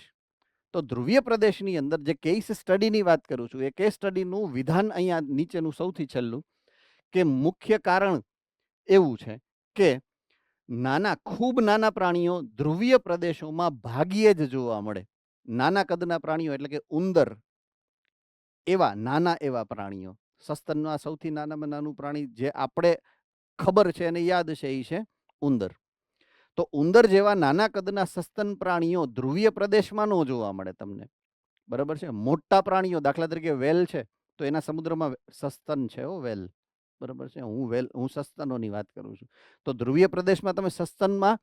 તો ધ્રુવીય પ્રદેશની અંદર જે કેસ સ્ટડીની વાત કરું છું, એ કેસ સ્ટડીનું વિધાન અહીંયા નીચેનું સૌથી છેલ્લું, કે મુખ્ય કારણ એવું છે કે ખૂબ નાના પ્રાણીઓ ધ્રુવીય પ્રદેશોમાં ભાગ્યે જ જોવા મળે. નાના કદના પ્રાણીઓ એટલે કે ઉંદર, એવા નાના એવા પ્રાણીઓ, સસ્તનના સૌથી નાનામાં નાનું પ્રાણી જે આપણે ખબર છે અને યાદ છે એ છે ઉંદર. તો ઉંદર જેવા નાના કદના સસ્તન પ્રાણીઓ ધ્રુવીય પ્રદેશમાં ન જોવા મળે તમને, બરાબર છે. મોટા પ્રાણીઓ, દાખલા તરીકે વેલ છે, તો એના સમુદ્રમાં સસ્તન છે, વેલ, બરાબર છે. હું સસ્તનોની વાત કરું છું. તો ધ્રુવીય પ્રદેશમાં તમે સસ્તનમાં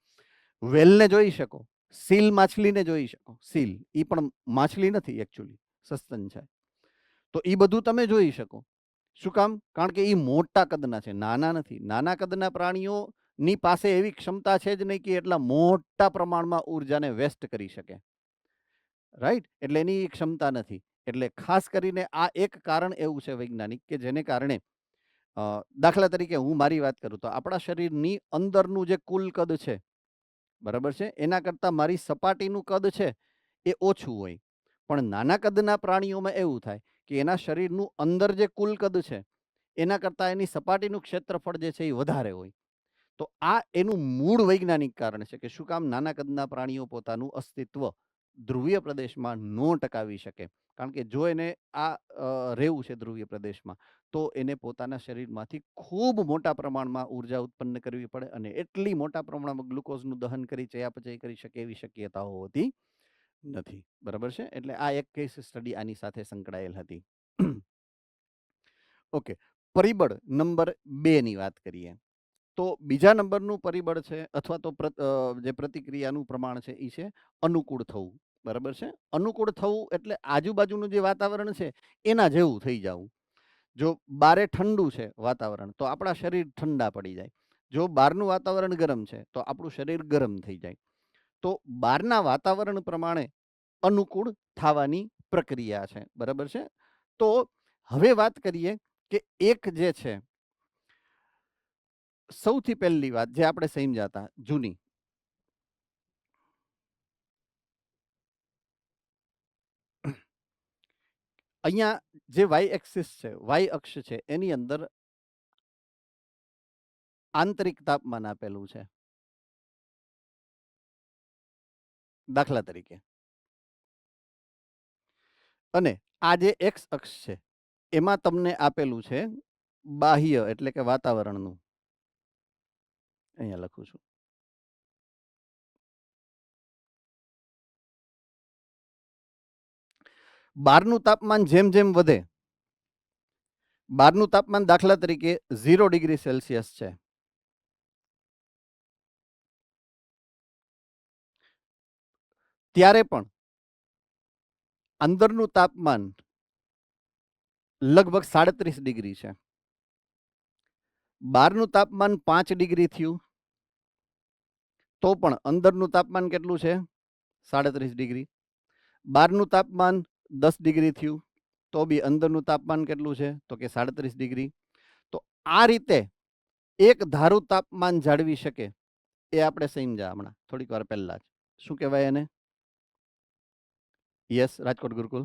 વેલને જોઈ શકો, સીલ માછલીને જોઈ શકો. સીલ એ પણ માછલી નથી, એકચ્યુઅલી સસ્તન છે. તો એ બધું તમે જોઈ શકો. શું કામ? કારણ કે એ મોટા કદના છે, નાના નથી. નાના કદના પ્રાણીઓની પાસે એવી ક્ષમતા છે જ નહીં કે એટલા મોટા પ્રમાણમાં ઉર્જાને વેસ્ટ કરી શકે, રાઈટ? એટલે એની ક્ષમતા નથી. એટલે ખાસ કરીને આ એક કારણ એવું છે વૈજ્ઞાનિક, કે જેને કારણે દાખલા તરીકે હું મારી વાત કરું તો આપણા શરીરની અંદરનું જે કુલ કદ છે, બરાબર છે, એના કરતાં મારી સપાટીનું કદ છે એ ઓછું હોય. પણ નાના કદના પ્રાણીઓમાં એવું થાય કે એના શરીરનું અંદર જે કુલ કદ છે એના કરતાં એની સપાટીનું ક્ષેત્રફળ જે છે એ વધારે હોય. તો આ એનું મૂળ વૈજ્ઞાનિક કારણ છે કે શું કામ નાના કદના પ્રાણીઓ પોતાનું અસ્તિત્વ ધ્રુવીય પ્રદેશમાં ન ટકાવી શકે. કારણ કે જો એને આ રહેવું છે ધ્રુવીય પ્રદેશમાં, તો એને પોતાના શરીરમાંથી ખૂબ મોટા પ્રમાણમાં ઉર્જા ઉત્પન્ન કરવી પડે, અને એટલી મોટા પ્રમાણમાં ગ્લુકોઝનું દહન કરી ચયાપચય કરી શકે એવી શક્યતાઓ હોતી નથી, બરાબર છે. એટલે આ એક કેસ સ્ટડી આની સાથે સંકળાયેલ હતી. ઓકે, પરિબળ નંબર 2 ની વાત કરીએ તો બીજા નંબરનું પરિબળ છે, અથવા તો જે પ્રતિક્રિયાનું પ્રમાણ છે એ છે અનુકૂળ થવું, બરાબર છે. અનુકૂળ થવું એટલે આજુબાજુનું જે વાતાવરણ છે એના જેવું થઈ જવું. જો બારે ઠંડુ છે વાતાવરણ તો આપણા શરીર ઠંડા પડી જાય. જો બહારનું વાતાવરણ ગરમ છે તો આપણું શરીર ગરમ થઈ જાય. તો બહારના વાતાવરણ પ્રમાણે અનુકૂળ થવાની પ્રક્રિયા છે. બરાબર છે. તો હવે વાત કરીએ કે એક જે છે સૌથી પહેલી વાત જે આપણે સમજ્યા હતા જૂની, અહીંયા જે વાય એક્સિસ છે, વાય અક્ષ છે, એની અંદર આંતરિક તાપમાન આપેલું છે. દાખલા તરીકે, અને આ જે એક્સ અક્ષ છે એમાં તમને આપેલું છે બાહ્ય એટલે કે વાતાવરણનું. અહીંયા લખું છું. બહારનું તાપમાન જેમ જેમ વધે, બહારનું તાપમાન દાખલા તરીકે 0 ડિગ્રી સેલ્સિયસ છે, ત્યારે પણ અંદરનું તાપમાન લગભગ 37 ડિગ્રી છે. બહારનું તાપમાન 5 ડિગ્રી થયું તો પણ અંદરનું તાપમાન કેટલું છે? 37 ડિગ્રી. બહારનું તાપમાન 10 ડિગ્રી થયું તો બી અંદરનું તાપમાન કેટલું છે? તો કે 37 ડિગ્રી. તો આ રીતે એક ધારું તાપમાન જાળવી શકે એ આપણે સમજ્યા હમણાં થોડીક વાર પહેલા જ. શું કહેવાય એને? યસ, રાજકોટ ગુરુકુલ.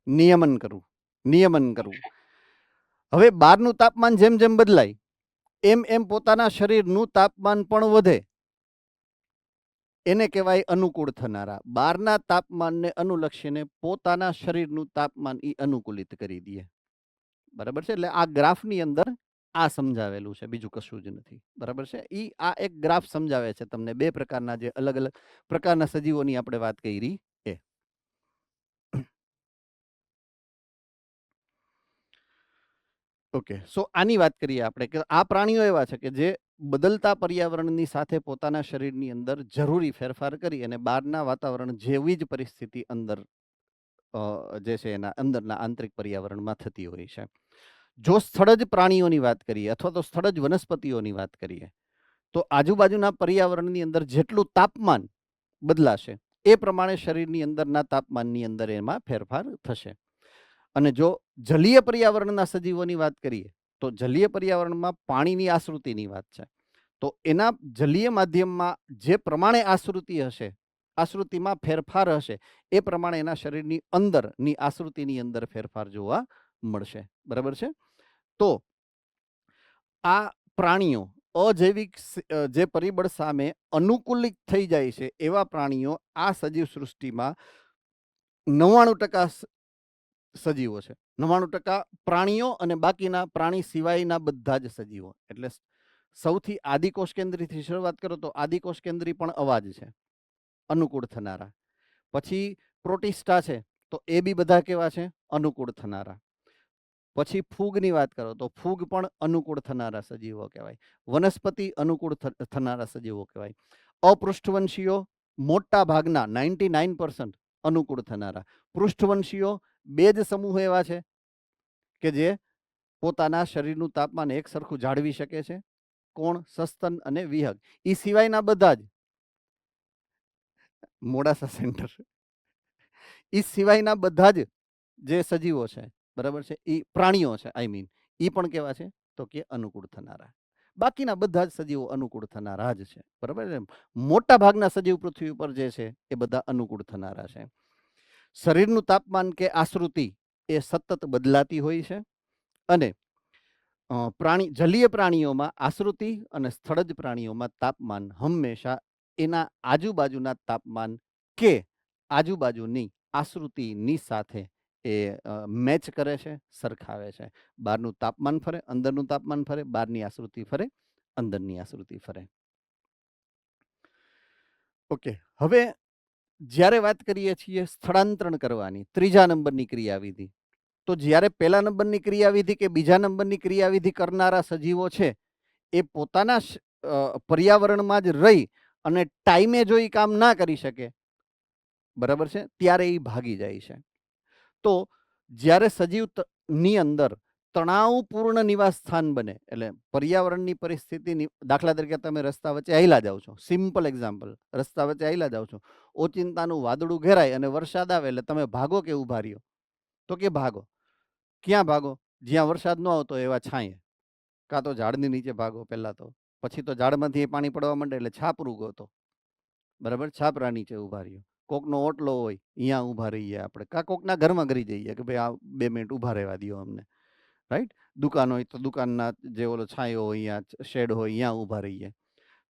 નિયમન કરવું. નિયમન કરવું. હવે બહારનું તાપમાન જેમ જેમ બદલાય એમ એમ પોતાના શરીરનું તાપમાન પણ વધે. એને કહેવાય અનુકૂળ થનારા. બહારના તાપમાનને અનુલક્ષીને પોતાના શરીરનું તાપમાન એ અનુકૂલિત કરી દે. બરાબર છે. એટલે આ ગ્રાફની અંદર આ સમજાવેલું છે, બીજું કશું જ નથી. બરાબર છે. આ એક ગ્રાફ સમજાવે છે તમને બે પ્રકારના જે અલગ અલગ પ્રકારના સજીવોની આપણે વાત કરી એ. ઓકે, સો આની વાત કરીએ આપણે કે આ પ્રાણીઓ એવા છે કે જે બદલતા પર્યાવરણની સાથે પોતાના શરીરની અંદર જરૂરી ફેરફાર કરી અને બહારના વાતાવરણ જેવી જ પરિસ્થિતિ અંદર જે છે એના અંદરના આંતરિક પર્યાવરણમાં થતી હોય છે. જો સ્થળજ પ્રાણીઓની વાત કરીએ અથવા તો સ્થળજ વનસ્પતિઓની વાત કરીએ તો આજુબાજુના પર્યાવરણની અંદર જેટલું તાપમાન બદલાશે એ પ્રમાણે શરીરની અંદરના તાપમાનની અંદર એમાં ફેરફાર થશે. અને જો જલીય પર્યાવરણના સજીવોની વાત કરીએ તો જલીય પર્યાવરણમાં પાણીની આશ્રુતિની વાત છે. તો એના જલીય માધ્યમમાં જે પ્રમાણે આશ્રુતિ હશે, આશ્રુતિમાં ફેરફાર હશે એ પ્રમાણે એના શરીરની અંદરની આશ્રુતિની અંદર ફેરફાર જોવા મળશે. બરાબર છે. તો આ પ્રાણીઓ અજૈવિક જે પરિબળ સામે અનુકૂલિત થઈ જાય છે એવા પ્રાણીઓ આ સજીવ સૃષ્ટિમાં 99% સજીવો છે. 99% પ્રાણીઓ અને બાકીના પ્રાણી સિવાયના બધા જ સજીવો. એટલે સૌથી આદિકોષ કેન્દ્રીથી શરૂઆત કરો તો આદિકોષ કેન્દ્રી પણ અવાજ છે, અનુકૂળ થનારા. પછી પ્રોટિસ્ટા છે તો એ બી બધા કેવા છે? અનુકૂળ થનારા. પછી ફૂગની વાત કરો તો ફૂગ પણ અનુકૂળ થનારા સજીવો કહેવાય. વનસ્પતિ અનુકૂળ થનારા સજીવો કહેવાય. અપૃષ્ઠવંશીઓ મોટા ભાગના 99% અનુકૂળ થનારા. પૃષ્ઠવંશીઓ બે જ સમૂહ એવા છે કે જે પોતાના શરીરનું તાપમાન એક સરખું જાળવી શકે છે. કોણ? સસ્તન અને વિહગ. એ સિવાયના બધા જ મોડાસા સેન્ટર, એ સિવાયના બધા જ જે સજીવો છે, બરાબર છે, એ પ્રાણીઓ છે, આઈ મીન એ પણ કેવા છે? તો કે અનુકૂળ થનારા. બાકીના બધા જ સજીવો અનુકૂળ થનારા જ છે. બરાબર છે. મોટા ભાગના સજીવ પૃથ્વી ઉપર જે છે એ બધા અનુકૂળ થનારા છે. શરીરનું તાપમાન કે આશ્રુતિ એ સતત બદલાતી હોય છે. અને જલીય પ્રાણીઓમાં આશ્રુતિ અને સ્થળજ પ્રાણીઓમાં તાપમાન હંમેશા એના આજુબાજુના તાપમાન કે આજુબાજુની આશ્રુતિની સાથે એ મેચ કરે છે, સરખાવે છે. બહારનું તાપમાન ફરે, અંદરનું તાપમાન ફરે, બહારની આશ્રુતિ ફરે, અંદરની આશ્રુતિ ફરે. ઓકે, હવે જ્યારે વાત કરીએ છીએ સ્થળાંતરણ કરવાની, ત્રીજા નંબરની ક્રિયાવિધિ, તો જ્યારે પહેલા નંબરની ક્રિયાવિધિ કે બીજા નંબરની ક્રિયાવિધિ કરનારા સજીવો છે એ પોતાના પર્યાવરણમાં જ રહી અને ટાઈમે જો એ કામ ના કરી શકે, બરાબર છે, ત્યારે એ ભાગી જાય છે. તો જ્યારે સજીવ ની અંદર તણાવપૂર્ણ નિવાસ સ્થાન બને, એટલે પર્યાવરણની પરિસ્થિતિની, દાખલા તરીકે તમે રસ્તા વચ્ચે હાલ્યા જાઓ છો, સિમ્પલ એક્ઝામ્પલ, રસ્તા વચ્ચે હાલ્યા જાઓ છો, ઓચિંતાનું વાદળું ઘેરાય અને વરસાદ આવે એટલે તમે ભાગો કે ઊભા રહ્યો? તો કે ભાગો. ક્યાં ભાગો? જ્યાં વરસાદ ન આવતો એવા છાંયે, કાં તો ઝાડની નીચે ભાગો પહેલા તો, પછી તો ઝાડમાંથી પાણી પડવા માંડે એટલે છાપરું ગોતો, બરાબર, છાપરા નીચે ઊભા રહ્યો. કોકનો ઓટલો હોય અહીંયા ઊભા રહીએ આપણે, કાં કોકના ઘરમાં કરી જઈએ કે ભાઈ આ 2 મિનિટ ઊભા રહેવા દો અમને, રાઈટ. દુકાન હોય તો દુકાનના જે ઓલો છાંયો હોય, અહીંયા શેડ હોય, અહીંયા ઊભા રહીએ.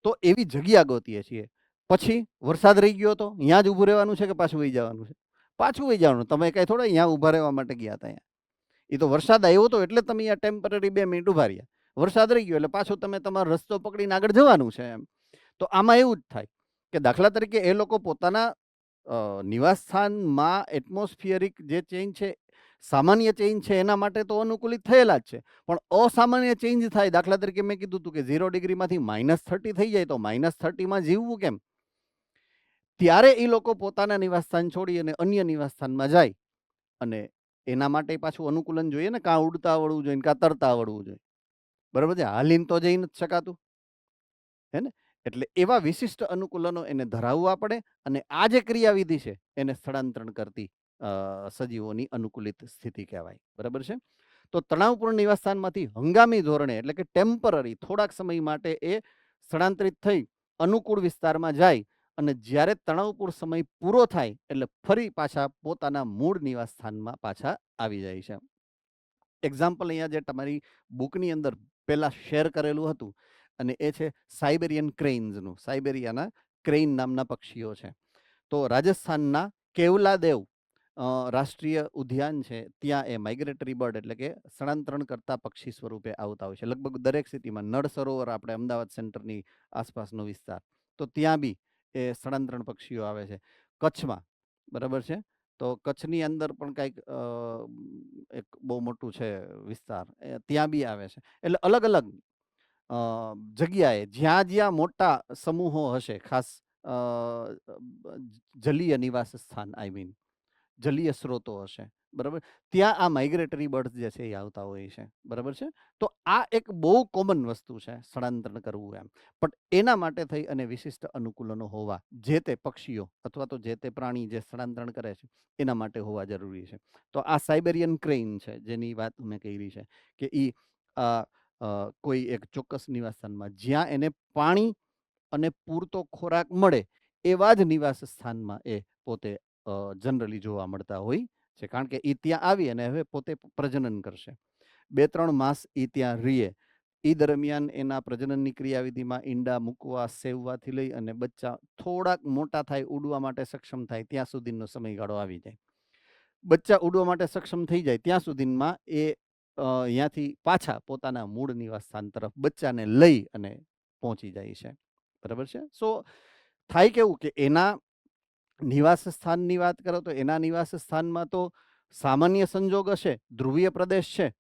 તો એવી જગ્યા ગોતીએ છીએ. પછી વરસાદ રહી ગયો તો અહીંયા જ ઊભું રહેવાનું છે કે પાછું વહી જવાનું છે? પાછું વહી જવાનું. તમે કઈ થોડા અહીંયા ઊભા રહેવા માટે ગયા હતા? અહીંયા એ તો વરસાદ આવ્યો હતો એટલે તમે અહીંયા ટેમ્પરરી 2 મિનિટ ઊભા રહ્યા. વરસાદ રહી ગયો એટલે પાછું તમે તમારો રસ્તો પકડીને આગળ જવાનું છે એમ. તો આમાં એવું જ થાય કે દાખલા તરીકે એ લોકો પોતાના નિવાસ સ્થાનમાં એટમોસ્ફિયરિક જે ચેન્જ છે, સામાન્ય ચેન્જ છે, એના માટે તો અનુકૂલિત થયેલા જ છે. પણ અસામાન્ય ચેન્જ થાય, દાખલા તરીકે મેં કીધું હતું કે 0 ડિગ્રીમાંથી -30 થઈ જાય તો -30માં જીવવું કેમ? ત્યારે એ લોકો પોતાના નિવાસસ્થાન છોડી અને અન્ય નિવાસસ્થાનમાં જાય, અને એના માટે પાછું અનુકૂલન જોઈએ ને, કાં ઉડતા આવડવું જોઈએ, કાં તરતા આવડવું જોઈએ, બરાબર છે. હાલીને તો જઈ નથી શકાતું, હે ને? એટલે એવા વિશિષ્ટ અનુકૂલનો એને ધરાવવા પડે, અને આ જે ક્રિયાવિધિ છે એને સ્થળાંતરણ કરતી સજીવોની અનુકૂલિત સ્થિતિ કહેવાય, બરાબર છે. તો તણાવપૂર્ણ નિવાસસ્થાનમાંથી હંગામી ધોરણે, એટલે કે ટેમ્પરરી, થોડાક સમય માટે એ સ્થળાંતરિત થઈ અનુકૂળ વિસ્તારમાં જાય, અને જ્યારે તણાવપૂર્ણ સમય પૂરો થાય એટલે ફરી પાછા પોતાના મૂળ નિવાસ સ્થાનમાં પાછા આવી જાય છે. એક્ઝામ્પલ અહીંયા જે તમારી બુકની અંદર પહેલા શેર કરેલું હતું, અને એ છે સાઇબેરિયન ક્રેઇન્સનું. સાઇબેરિયાના ક્રેઇન નામના પક્ષીઓ છે. તો રાજસ્થાનના કેવલાદેવ રાષ્ટ્રીય ઉદ્યાન છે, ત્યાં એ માઇગ્રેટરી બર્ડ, એટલે કે સ્થળાંતરણ કરતા પક્ષી સ્વરૂપે આવતા હોય છે. લગભગ દરેક સિટીમાં, નળ સરોવર આપણે અમદાવાદ સેન્ટરની આસપાસનો વિસ્તાર, તો ત્યાં બી એ સ્થળાંતરણ પક્ષીઓ આવે છે. કચ્છમાં, બરાબર છે, તો કચ્છની અંદર પણ કંઈક એક બહુ મોટું છે વિસ્તાર, ત્યાં બી આવે છે. એટલે અલગ અલગ જગ્યાએ જ્યાં જ્યાં મોટા સમૂહો હશે, ખાસ જલીય નિવાસ સ્થાન, આઈ મીન જલીય સ્ત્રોતો હશે, બરાબર, ત્યાં આ માઇગ્રેટરી બર્ડ્સ જે છે એ આવતા હોય છે, બરાબર છે. તો આ એક બહુ કોમન વસ્તુ છે, સ્થળાંતરણ કરવું એમ. પણ એના માટે થઈ અને વિશિષ્ટ અનુકૂલનો હોવા, જે તે પક્ષીઓ અથવા તો જે તે પ્રાણી જે સ્થળાંતરણ કરે છે એના માટે હોવા જરૂરી છે. તો આ સાઇબેરિયન ક્રેઇન છે જેની વાત મેં કરી છે, કે એ કોઈ એક ચોક્કસ નિવાસસ્થાનમાં જ્યાં એને પાણી અને પૂરતો ખોરાક મળે એવા જ નિવાસ સ્થાનમાં એ પોતે જનરલી જોવા મળતા હોય છે. કારણ કે એ ત્યાં આવી અને હવે પોતે પ્રજનન કરશે, 2-3 માસ એ ત્યાં રહીએ. એ દરમિયાન એના પ્રજનનની ક્રિયાવિધિમાં ઈંડા મૂકવા, સેવવાથી લઈ અને બચ્ચા થોડાક મોટા થાય, ઉડવા માટે સક્ષમ થાય, ત્યાં સુધીનો સમયગાળો આવી જાય. બચ્ચા ઉડવા માટે સક્ષમ થઈ જાય ત્યાં સુધીમાં એ અહીંયાથી પાછા પોતાના મૂળ નિવાસ સ્થાન તરફ બચ્ચાને લઈ અને પહોંચી જાય છે, બરાબર છે. સો થાય કેવું કે એના નિવાસ સ્થાનની વાત કરો તો એના નિવાસ સ્થાનમાં તો સામાન્ય સંજોગ હશે, ધ્રુવીય પ્રદેશ છે,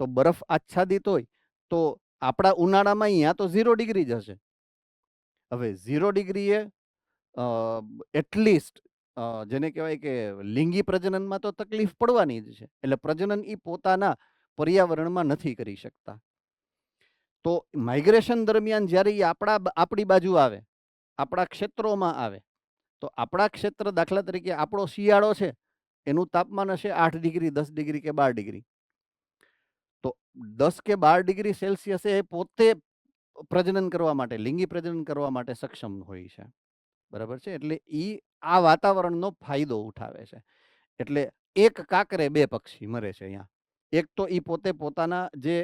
તો બરફ આચ્છાદિત હોય, તો આપણા ઉનાળામાં અહીંયા તો 0 ડિગ્રી જ હશે. હવે 0 ડિગ્રીએ એટલીસ્ટ જેને કહેવાય કે લિંગી પ્રજનનમાં તો તકલીફ પડવાની જ છે. એટલે પ્રજનન એ પોતાના પર્યાવરણમાં નથી કરી શકતા. તો માઇગ્રેશન દરમિયાન જ્યારે એ આપણી બાજુ આવે, આપણા ક્ષેત્રોમાં આવે, તો આપણા ક્ષેત્ર, દાખલા તરીકે આપણો શિયાળો છે, એનું તાપમાન હશે 8 ડિગ્રી, 10 ડિગ્રી કે 12 ડિગ્રી. તો 10 કે 12 ડિગ્રી સેલ્સિયસ એ પોતે પ્રજનન કરવા માટે, લિંગી પ્રજનન કરવા માટે સક્ષમ હોય છે, બરાબર છે. એટલે આ વાતાવરણનો ફાયદો ઉઠાવે છે. એટલે એક કાંકરે 2 પક્ષી મરે છે અહીંયા. એક તો એ પોતે પોતાના જે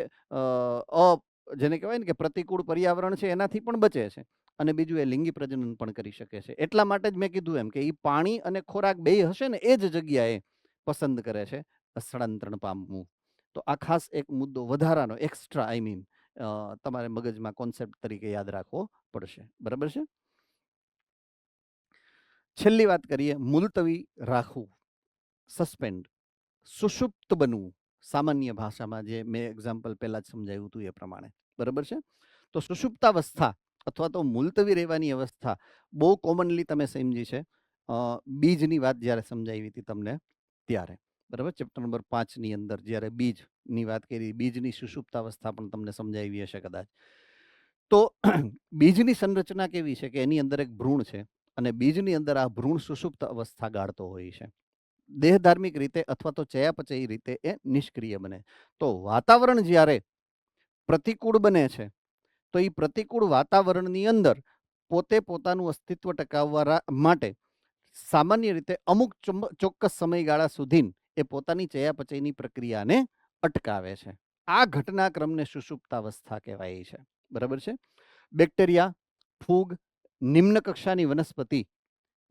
જેને કહેવાય ને કે પ્રતિકૂળ પર્યાવરણ છે એનાથી પણ બચે છે, અને બીજું એ લિંગી પ્રજનન પણ કરી શકે છે. એટલા માટે જ મેં કીધું એમ કે એ પાણી અને ખોરાક બેય હશે ને એ જ જગ્યાએ પસંદ કરે છે સ્થળાંતરણ પામવું. તો આ ખાસ એક મુદ્દો વધારાનો, એક્સ્ટ્રા, આઈ મીન તમારે મગજમાં કોન્સેપ્ટ તરીકે યાદ રાખવો પડશે, બરાબર છે. છેલ્લી વાત કરીએ, મુલતવી રાખવું, સસ્પેન્ડ, સુષુપ્ત બનવું, સામાન્ય ભાષામાં જે મેં એક્ઝામ્પલ પહેલા જ સમજાવ્યું હતું એ પ્રમાણે, બરાબર છે. તો સુષુપ્તાવસ્થા અથવા તો મુલતવી રહેવાની અવસ્થા બહુ કોમનલી તમે સમજી છે બીજની વાત જ્યારે સમજાવી હતી તમને ત્યારે, બરાબર. ચેપ્ટર નંબર 5 અંદર જ્યારે બીજની વાત કરી, બીજની સુષુપ્તાવસ્થા પણ તમને સમજાવી હશે કદાચ. તો બીજની સંરચના કેવી છે કે એની અંદર એક ભ્રૂણ છે અને બીજની અંદર આ ભ્રૂણ સુષુપ્ત અવસ્થા ગાળતો હોય છે. દેહધાર્મિક રીતે અથવા તો ચયાપચયી રીતે એ નિષ્ક્રિય બને. તો વાતાવરણ જ્યારે પ્રતિકૂળ બને છે તો એ પ્રતિકૂળ વાતાવરણની અંદર પોતે પોતાનું અસ્તિત્વ ટકાવવા માટે સામાન્ય રીતે અમુક ચોક્કસ સમયગાળા સુધી એ પોતાની ચયાપચયની પ્રક્રિયાને અટકાવે છે. આ ઘટનાક્રમને સુષુપ્તાવસ્થા કહેવાય છે. બરાબર છે. બેક્ટેરિયા, ફૂગ, નિમ્ન કક્ષાની વનસ્પતિ,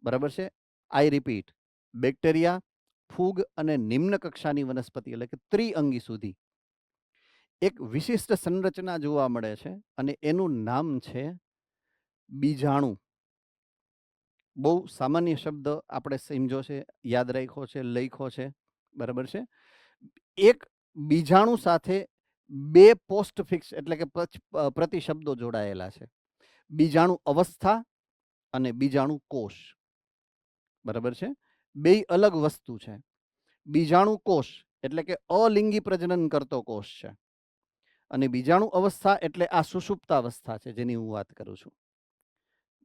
બરાબર છે. આઈ રિપીટ, બેક્ટેરિયા, ફૂગ અને નિમ્ન કક્ષાની વનસ્પતિ એટલે કે ત્રિઅંગી સુધી એક વિશિષ્ટ સંરચના જોવા મળે છે અને એનું નામ છે બીજાણુ. બહુ સામાન્ય શબ્દ આપણે સમજો છે, યાદ રાખ્યો છે, લખ્યો છે, બરાબર છે. એક બીજાણુ સાથે બે પોસ્ટફિક્સ એટલે કે પ્રતિશબ્દો જોડાયેલા છે. બીજાણુ અવસ્થા અને બીજાણુ કોષ, બરાબર છે. બે અલગ વસ્તુ છે. બીજાણુ કોષ એટલે કે અલિંગી પ્રજનન કરતો કોષ છે અને બીજાણુ અવસ્થા એટલે આ સુષુપ્તાવસ્થા છે જેની હું વાત કરું છું,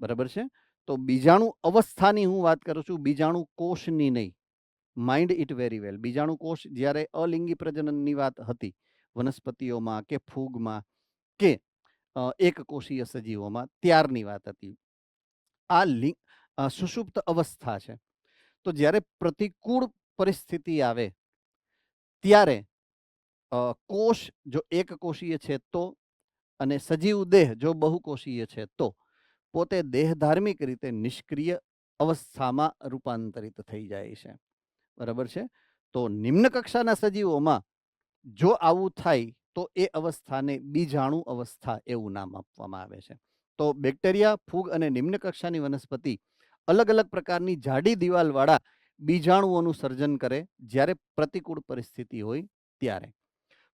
બરાબર છે. તો બીજાણુ અવસ્થાની હું વાત કરું છું, બીજાણુ કોષની નહીં. Mind it very well. બીજાણુ કોષ જ્યારે અલિંગી પ્રજનનની વાત હતી વનસ્પતિઓમાં કે ફૂગમાં કે એક કોષીય સજીવોમાં, ત્યારની વાત હતી. આ સુષુપ્ત અવસ્થા છે. તો જ્યારે પ્રતિકૂળ પરિસ્થિતિ આવે ત્યારે કોષ જો એક કોષીય છે તો અને સજીવ દેહ જો બહુકોષીય છે તો પોતે દેહધાર્મિક રીતે નિષ્ક્રિય અવસ્થામાં રૂપાંતરિત થઈ જાય છે, બરાબર છે. તો નિમ્ન કક્ષાના સજીવોમાં જો આવું થાય તો એ અવસ્થાને બીજાણુ અવસ્થા એવું નામ આપવામાં આવે છે. તો બેક્ટેરિયા, ફૂગ અને નિમ્ન કક્ષાની વનસ્પતિ અલગ અલગ પ્રકારની જાડી દિવાલવાળા બીજાણુઓનું સર્જન કરે જ્યારે પ્રતિકૂળ પરિસ્થિતિ હોય ત્યારે.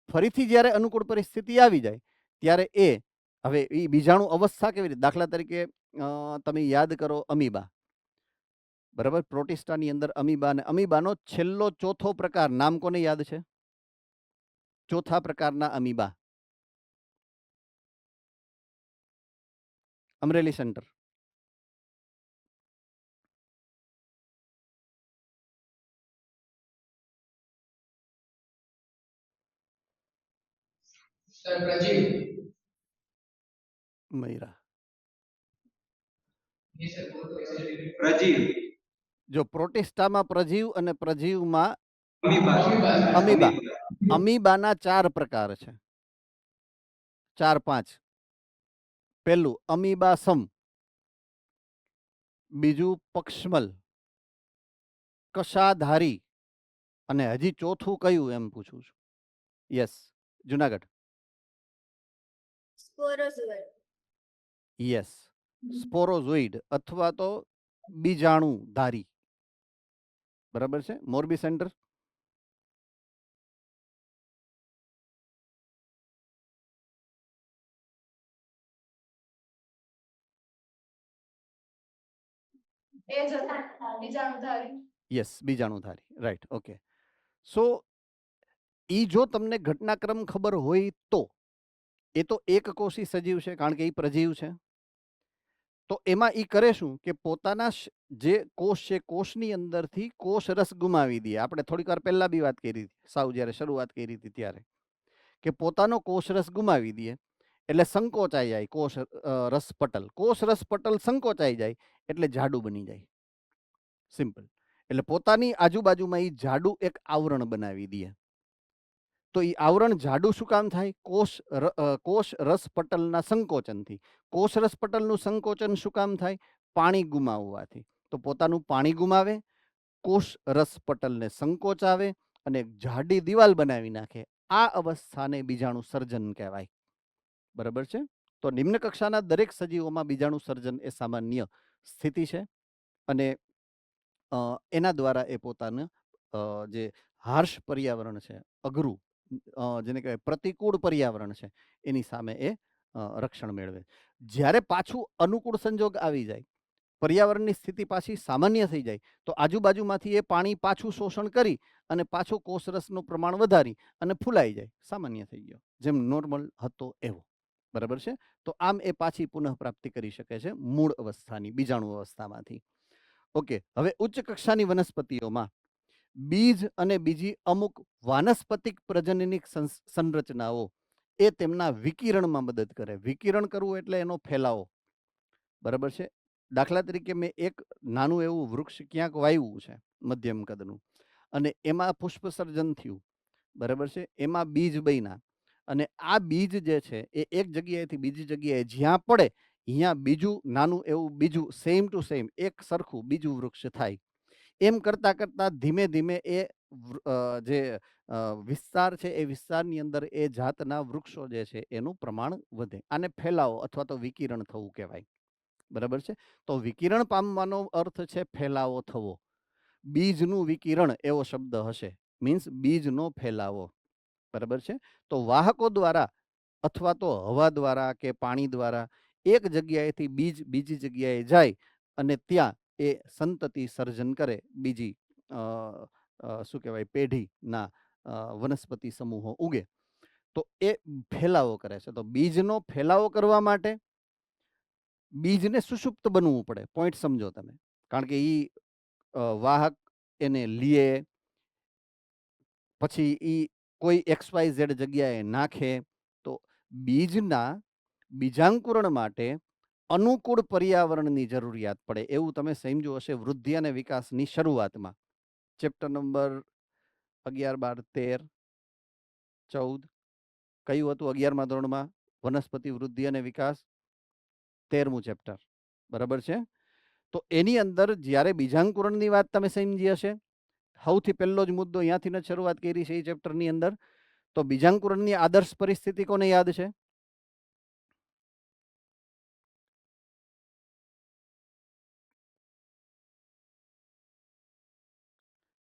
ફરીથી જ્યારે અનુકૂળ પરિસ્થિતિ આવી જાય ત્યારે હવે એ બીજાણુ અવસ્થા કેવી રીતે, દાખલા તરીકે તમે યાદ કરો અમીબા, બરાબર. પ્રોટિસ્ટાની અંદર અમીબા અને અમીબાનો છેલ્લો ચોથો પ્રકાર નામ કોને યાદ છે? ચોથા પ્રકારના અમીબા, અમરેલી સેન્ટર. મયરા, જો પ્રોટિસ્ટામાં પ્રજીવ અને પ્રજીવમાં અમીબા. અમીબાના 4 પ્રકાર છે, 4-5. પહેલું અમીબાસમ, બીજું પક્ષમલ, કશાધારી અને હજી ચોથું કયું એમ પૂછું છું. યસ, જુનાગઢ. યસ, સ્પોરોઝોઇડ અથવા તો બીજાણુ ધારી, બરાબર છે. મોરબી સેન્ટર. યસ, બીજાણુધારી, રાઈટ. ઓકે. સો ઈ જો તમને ઘટનાક્રમ ખબર હોય તો એ તો એક કોષી સજીવ છે કારણ કે એ પ્રજીવ છે. તો એમાં ઈ કરે શું કે પોતાના જે કોષ છે કોષની અંદરથી કોષ રસ ગુમાવી દે. આપણે થોડીક વાર પહેલા બી વાત કરી હતી, સાવ જ્યારે શરૂઆત કરી હતી ત્યારે, કે પોતાનો કોષ રસ ગુમાવી દે એટલે સંકોચાઈ જાય કોષ રસ પટલ. કોષ રસ પટલ સંકોચાઈ જાય એટલે જાડુ બની જાય. સિમ્પલ. એટલે પોતાની આજુબાજુમાં એ જાડુ એક આવરણ બનાવી દે. તો એ આવરણ જાડુ શું કામ થાય? કોષ રસ પટલના સંકોચનથી. કોષ રસ પટલનું સંકોચન શું કામ થાય? પાણી ગુમાવવાથી. તો પોતાનું પાણી ગુમાવે, કોષ રસ પટલને સંકોચાવે અને જાડી દિવાલ બનાવી નાખે. આ અવસ્થાને બીજાણુ સર્જન કહેવાય, બરાબર છે. તો નિમ્ન કક્ષાના દરેક સજીવોમાં બીજાણુ સર્જન એ સામાન્ય સ્થિતિ છે અને એના દ્વારા એ પોતાનું જે હાર્શ પર્યાવરણ છે, અઘરું, જેને કહેવાય પ્રતિકૂળ પર્યાવરણ છે, એની સામે એ રક્ષણ મેળવે. જ્યારે પાછું અનુકૂળ સંજોગ આવી જાય, પર્યાવરણની સ્થિતિ પાછી સામાન્ય થઈ જાય, તો આજુબાજુમાંથી એ પાણી પાછું શોષણ કરી અને પાછું કોષરસનું પ્રમાણ વધારી અને ફૂલાઈ જાય, સામાન્ય થઈ ગયો, જેમ નોર્મલ હતો એવો. બરાબર છે? તો આમ એ પાછી પુનઃપ્રાપ્તિ કરી શકે છે મૂળ અવસ્થાની, બીજાણુ અવસ્થામાંથી. ઓકે, હવે ઉચ્ચ કક્ષાની વનસ્પતિઓમાં બીજ અને બીજી અમુક વાનસ્પતિક પ્રજનનિક સંરચનાઓ એ તેમના વિકિરણમાં મદદ કરે. વિકિરણ કરવું એટલે એનો ફેલાવો. બરાબર છે? દાખલા તરીકે મેં એક નાનું એવું વૃક્ષ ક્યાંક વાવ્યું છે મધ્યમ કદનું, અને એમાં પુષ્પ સર્જન થયું. બરાબર છે? એમાં બીજ બન્યા, અને આ બીજ જે છે એ એક જગ્યાએથી બીજી જગ્યાએ જ્યાં પડે અહીંયા બીજું નાનું એવું બીજું સેમ ટુ સેમ એક સરખું બીજું વૃક્ષ થાય. એમ કરતા કરતા ધીમે ધીમે એ જે વિસ્તાર છે એ વિસ્તારની અંદર એ જાતના વૃક્ષો જે છે એનું પ્રમાણ વધે. આને ફેલાવો અથવા તો વિકિરણ થવું કહેવાય. બરાબર છે? તો વિકિરણ પામવાનો અર્થ છે ફેલાવો થવો. બીજનું વિકિરણ એવો શબ્દ હશે, મીન્સ બીજનો ફેલાવો. બરાબર છે? તો વાહકો દ્વારા અથવા તો હવા દ્વારા કે પાણી દ્વારા એક જગ્યાએથી બીજ બીજી જગ્યાએ જાય અને ત્યાં એ સંતતિ સર્જન કરે, બીજી શું કહેવાય પેઢીના વનસ્પતિ સમૂહો ઉગે, તો એ ફેલાવો કરે છે. તો બીજનો ફેલાવો કરવા માટે બીજને સુષુપ્ત બનવું પડે. પોઈન્ટ સમજો તમે, કારણ કે ઈ વાહક એને લીએ, પછી ઈ કોઈ XYZ જગ્યાએ નાખે. તો બીજના બીજાંકુરણ માટે અનુકૂળ પર્યાવરણની જરૂરિયાત પડે. એવું તમે સમજો હશે વૃદ્ધિ અને વિકાસની શરૂઆતમાં, ચેપ્ટર નંબર 11, 12, 13, 14 કયું હતું 11મા ધોરણમાં? વનસ્પતિ વૃદ્ધિ અને વિકાસ, 13મું ચેપ્ટર. બરાબર છે? તો એની અંદર જ્યારે બીજાંકુરણની વાત તમે સમજી હશે, સૌથી પહેલો જ મુદ્દો અહીંયાથી જ શરૂઆત કરી છે એ ચેપ્ટરની અંદર. તો બીજાંકુરણની આદર્શ પરિસ્થિતિ કોને યાદ છે?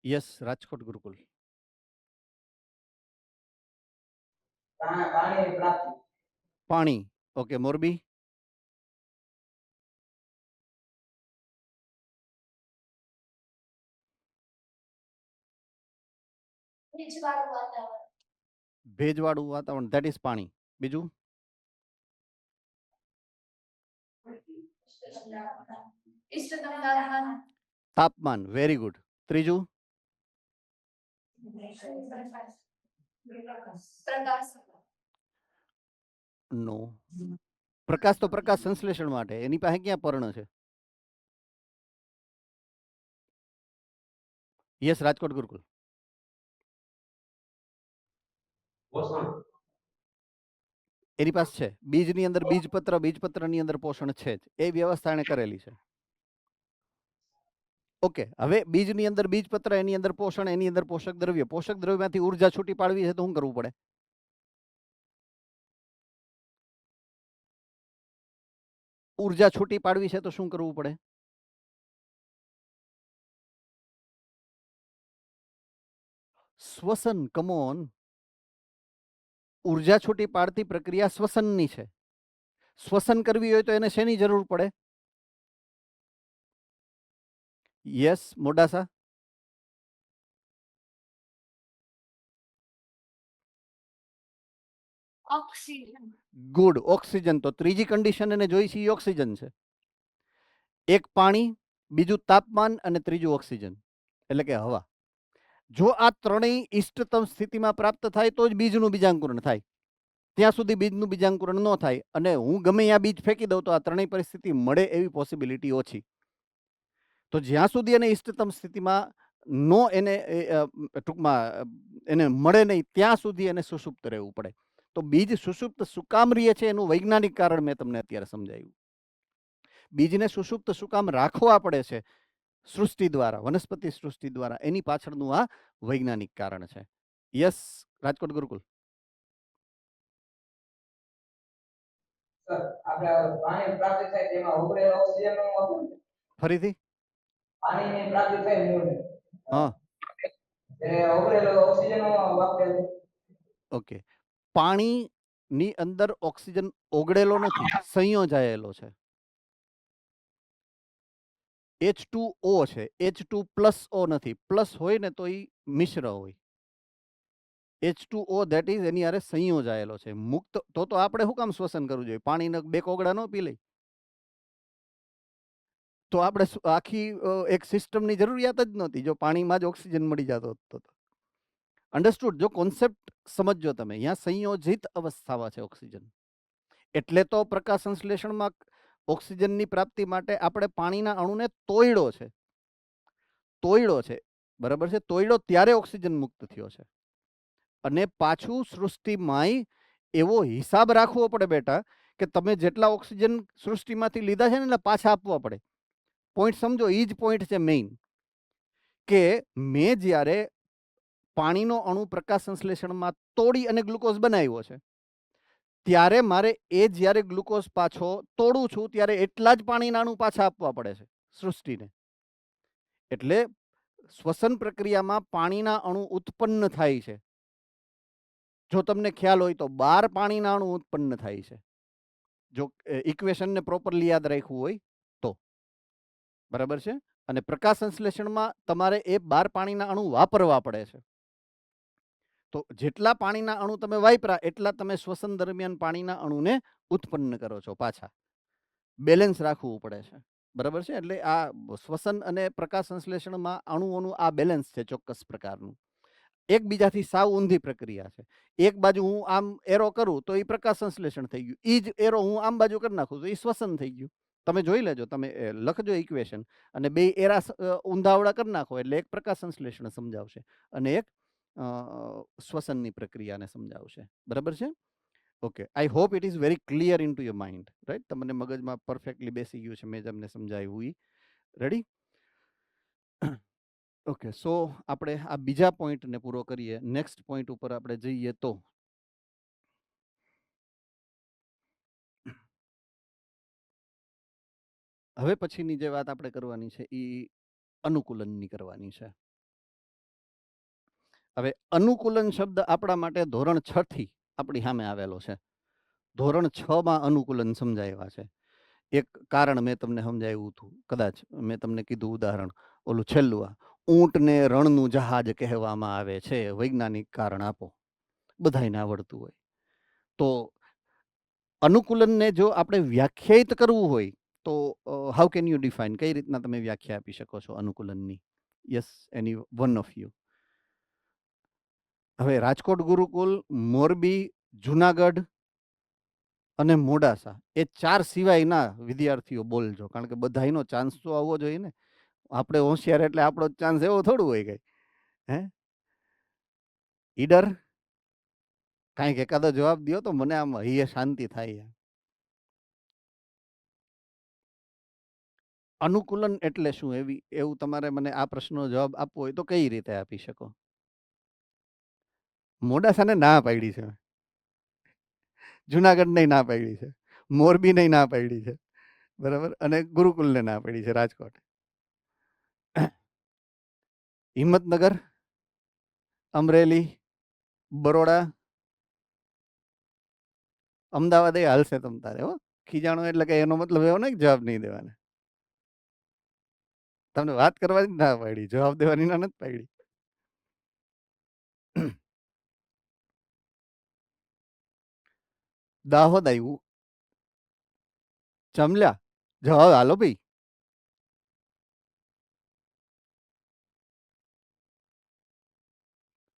યસ, રાજકોટ ગુરુકુલ. પાણી. ઓકે, મોરબી? ભેજવાળું વાતાવરણ. ભેજવાળું વાતાવરણ, ધેટ ઇઝ પાણી. બીજું? ઇષ્ટતમ તાપમાન. તાપમાન. Very good. ત્રીજું? પ્રકાશ. નો. પ્રકાશ તો પ્રકાશ સંશ્લેષણ માટે. એની પાસે ક્યાં પર્ણ છે? યસ, રાજકોટ ગુરુકુલ. એની પાસે છે. બીજની અંદર બીજપત્ર, બીજપત્રની અંદર પોષણ છે જ. એ વ્યવસ્થા એને કરેલી છે. ઓકે, હવે બીજની અંદર બીજપત્ર, એની અંદર પોષણ, એની અંદર પોષક દ્રવ્ય. પોષક દ્રવ્યમાંથી ઉર્જા છૂટી પાડવી છે તો શું કરવું પડે? ઉર્જા છૂટી પાડવી છે તો શું કરવું પડે? શ્વસન. કમોન, ઉર્જા છૂટી પાડતી પ્રક્રિયા શ્વસનની છે. શ્વસન કરવી હોય તો એને શેની જરૂર પડે? Yes, Modasa? Oxygen. Good, oxygen. તો ત્રીજી કન્ડિશન એને જોઈ છે એ ઓક્સિજન છે. એક પાણી, બીજું તાપમાન અને ત્રીજું ઓક્સિજન, એટલે કે હવા. જો આ ત્રણેય ઇષ્ટતમ સ્થિતિમાં પ્રાપ્ત થાય તો જ બીજનું બીજાંકુરણ થાય. ત્યાં સુધી બીજનું બીજાંકુરણ ન થાય અને હું ગમે ત્યાં બીજ ફેંકી દઉં તો આ ત્રણેય પરિસ્થિતિ મળે એવી પોસિબિલિટી ઓછી. તો જ્યાં સુધી એને ઇષ્ટતમ સ્થિતિમાં નો એને ટૂંકમાં એને મળે નહીં ત્યાં સુધી એને સુષુપ્ત રહેવું પડે. તો બીજ સુષુપ્ત શું કામ રહે છે એનું વૈજ્ઞાનિક કારણ મેં તમને અત્યારે સમજાવ્યું. બીજને સુષુપ્ત શું કામ રાખવા પડે છે સૃષ્ટિ દ્વારા, વનસ્પતિ સૃષ્ટિ દ્વારા, એની પાછળનું આ વૈજ્ઞાનિક કારણ છે. યસ, રાજકોટ ગુરુકુલ. ફરીથી? હા, ઓકે. પાણી ની અંદર ઓક્સિજન ઓગળેલો નથી, સંયોજાયેલો છે. H2O છે, H2+O નથી. પ્લસ હોય ને તો એ મિશ્ર હોય. H2O ધેટ ઇઝ એની હારે સંયોજાયેલો છે. મુક્ત તો આપણે શું કામ શ્વસન કરવું જોઈએ? પાણીના 2 કોગળા ન પી લઈ તો આપણે આખી એક સિસ્ટમની જરૂરિયાત જ નહોતી જો પાણીમાં જ ઓક્સિજન મળી જતો તો. અન્ડરસ્ટુડ? જો કોન્સેપ્ટ સમજો તમે, અહીંયા સંયોજિત અવસ્થામાં છે ઓક્સિજન. એટલે તો પ્રકાશ સંશ્લેષણમાં ઓક્સિજનની પ્રાપ્તિ માટે આપણે પાણીના અણુને તોડ્યો છે. બરાબર છે? તોડ્યો ત્યારે ઓક્સિજન મુક્ત થયો છે. અને પાછું સૃષ્ટિમાંય એવો હિસાબ રાખવો પડે બેટા કે તમે જેટલા ઓક્સિજન સૃષ્ટિમાંથી લીધા છે ને એટલે પાછા આપવા પડે. પોઈન્ટ સમજો, એ જ પોઈન્ટ છે મેઇન, કે મેં જ્યારે પાણીનો અણુ પ્રકાશ સંશ્લેષણમાં તોડી અને ગ્લુકોઝ બનાવ્યો છે, ત્યારે મારે એ જ્યારે ગ્લુકોઝ પાછો તોડું છું ત્યારે એટલા જ પાણીના અણુ પાછા આપવા પડે છે સૃષ્ટિને. એટલે શ્વસન પ્રક્રિયામાં પાણીના અણુ ઉત્પન્ન થાય છે. જો તમને ખ્યાલ હોય તો 12 પાણીના અણુ ઉત્પન્ન થાય છે, જો ઇક્વેશનને પ્રોપરલી યાદ રાખવું હોય તો. બરાબર છે? અને પ્રકાશ સંશ્લેષણમાં તમારે એ 12 પાણીના અણુ વાપરવા પડે છે. તો જેટલા પાણીના અણુ તમે વાપરા એટલા તમે શ્વસન દરમિયાન પાણીના અણુને ઉત્પન્ન કરો છો પાછા. બેલેન્સ રાખવું પડે છે. બરાબર છે? એટલે આ શ્વસન અને પ્રકાશ સંશ્લેષણમાં અણુઓનું આ બેલેન્સ છે ચોક્કસ પ્રકારનું. એકબીજાથી સાવ ઊંધી પ્રક્રિયા છે. એક બાજુ હું આમ એરો કરું તો એ પ્રકાશ સંશ્લેષણ થઈ ગયું, એ જ એરો હું આમ બાજુ કરી નાખું તો એ શ્વસન થઈ ગયું. તમે જોઈ લેજો, તમે લખજો ઇક્વેશન અને બે એરા ઊંધાવડા કરી નાખો એટલે એક પ્રકાશ સંશ્લેષણ સમજાવશે અને એક શ્વસનની પ્રક્રિયાને સમજાવશે. બરાબર છે? Okay, I hope it is very clear in to your mind, right? તમને મગજમાં પરફેક્ટલી બેસી ગયું છે મેં તમને સમજાવ્યું એ. રેડી? ઓકે, સો આપણે આ બીજા પોઈન્ટને પૂરો કરીએ. નેક્સ્ટ પોઈન્ટ ઉપર આપણે જઈએ તો હવે પછીની જે વાત આપણે કરવાની છે એ અનુકૂલનની કરવાની છે. હવે અનુકૂલન શબ્દ આપણા માટે ધોરણ 6 થી આપણી સામે આવેલો છે. ધોરણ 6 માં અનુકૂલન સમજાવ્યા છે. એક કારણ મેં તમને સમજાવ્યું હતું, કદાચ મેં તમને કીધું ઉદાહરણ, ઓલું છેલ્લું, આ ઊંટને રણનું જહાજ કહેવામાં આવે છે, વૈજ્ઞાનિક કારણ આપો. બધાને આવડતું હોય. તો અનુકૂલનને જો આપણે વ્યાખ્યાયિત કરવું હોય તો હાઉ કેન યુ ડિફાઇન? કઈ રીતના તમે વ્યાખ્યા આપી શકો છો અનુકૂલનની? Yes, any one of you. હવે રાજકોટ ગુરુકુલ, મોરબી, જુનાગઢ અને મોડાસા એ 4 સિવાયના વિદ્યાર્થીઓ બોલજો, કારણ કે બધાનો ચાન્સ તો આવવો જોઈએ ને. આપણે હોશિયાર એટલે આપણો ચાન્સ એવો થોડું હોય કઈ. હે ઈડર, કાંઈક એકાદો જવાબ દો તો મને આમ હૈયે શાંતિ થાય. અનુકૂલન એટલે શું? એવું તમારે મને આ પ્રશ્નનો જવાબ આપવો હોય તો કઈ રીતે આપી શકો? મોડાસાને ના પાડી છે, જુનાગઢ ને ના પાડી છે, મોરબી ને ના પાડી છે, બરાબર, અને ગુરુકુલને ના પાડી છે રાજકોટ. હિંમતનગર, અમરેલી, બરોડા, અમદાવાદ એ હાલશે તમ તારે. હો, ખીજાણો એટલે કે એનો મતલબ એવો નહીં જવાબ નહીં દેવાના. તમને વાત કરવાની ના પાડી, જવાબ દેવાની ના નથી પાડી. દાહોદ આવ્યું, ચમલ્યા જવાબ હાલો ભાઈ.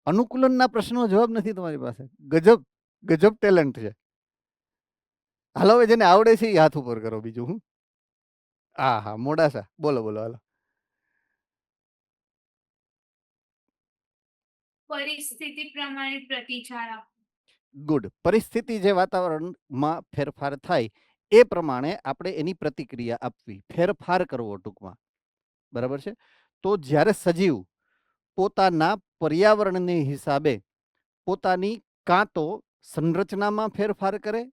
અનુકૂલનના પ્રશ્નનો જવાબ નથી તમારી પાસે. ગજબ ગજબ ટેલેન્ટ છે. હાલો, હવે જેને આવડે છે એ હાથ ઉપર કરો. બીજું હું? હા હા, મોડાસા બોલો બોલો. હાલો. પરિસ્થિતિ પ્રમાણે પ્રતિચાર આપવો. ગુડ. પરિસ્થિતિ જે વાતાવરણમાં ફેરફાર થાય એ પ્રમાણે આપણે એની પ્રતિક્રિયા આપવી, ફેરફાર કરવો ટૂંકમાં. બરાબર છે? તો જ્યારે સજીવ પોતાના પર્યાવરણને હિસાબે પોતાની કાં તો સંરચનામાં ફેરફાર કરે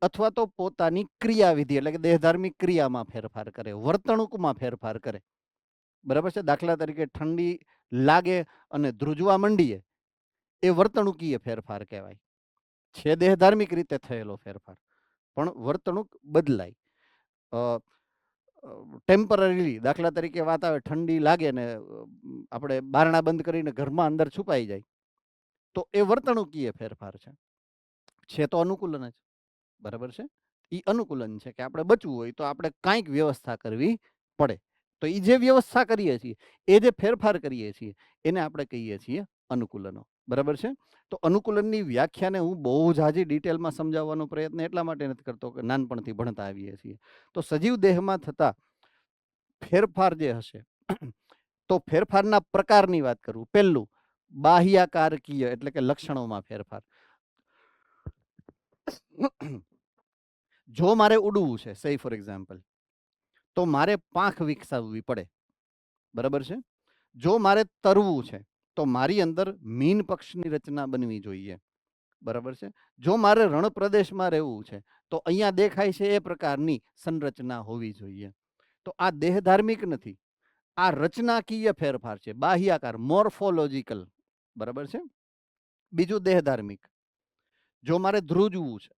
અથવા તો પોતાની ક્રિયાવિધિ એટલે કે દેહધાર્મિક ક્રિયામાં ફેરફાર કરે, વર્તણૂકમાં ફેરફાર કરે. બરાબર છે? દાખલા તરીકે ઠંડી લાગે અને ધ્રુજવા માંડીએ, એ વર્તણૂકીય ફેરફાર કહેવાય. છે દેહધાર્મિક રીતે થયેલો ફેરફાર, પણ વર્તણૂક બદલાય. ટેમ્પરરીલી, દાખલા તરીકે વાત આવે, ઠંડી લાગે ને આપણે બારણા બંધ કરીને ઘરમાં અંદર છુપાઈ જાય, તો એ વર્તણૂકીય ફેરફાર છે તો અનુકૂલન જ, બરાબર છે. એ અનુકૂલન છે કે આપણે બચવું હોય તો આપણે કાંઈક વ્યવસ્થા કરવી પડે. તો એ જે વ્યવસ્થા કરીએ છીએ, એ જે ફેરફાર કરીએ છીએ, એને આપણે કહીએ છીએ અનુકૂલનો, બરાબર છે. તો અનુકૂલનની વ્યાખ્યાને હું બહુ જાજી ડિટેલમાં સમજાવવાનો પ્રયત્ન એટલા માટે નથી કરતો કે નાનપણથી ભણતા આવીએ છીએ. તો સજીવ દેહમાં થતા ફેરફાર જે હશે, તો ફેરફારના પ્રકારની વાત કરું. પહેલું, બાહ્યાકારકીય એટલે કે લક્ષણોમાં ફેરફાર. જો મારે ઉડવું છે, સે ફોર એક્ઝામ્પલ, તો મારે પાંખ વિકસાવવી પડે, બરાબર છે. જો મારે તરવું છે તો મારી અંદર મીન પક્ષની રચના બનવી જોઈએ, બરાબર છે. જો મારે રણ પ્રદેશમાં રહેવું છે તો અહીંયા દેખાય છે એ પ્રકારની સંરચના હોવી જોઈએ. તો આ દેહધાર્મિક નથી, આ રચનાકીય ફેરફાર છે, બાહ્યાકાર, મોર્ફોલોજીકલ, બરાબર છે. બીજું દેહધાર્મિક, જો મારે ધ્રુજવું છે,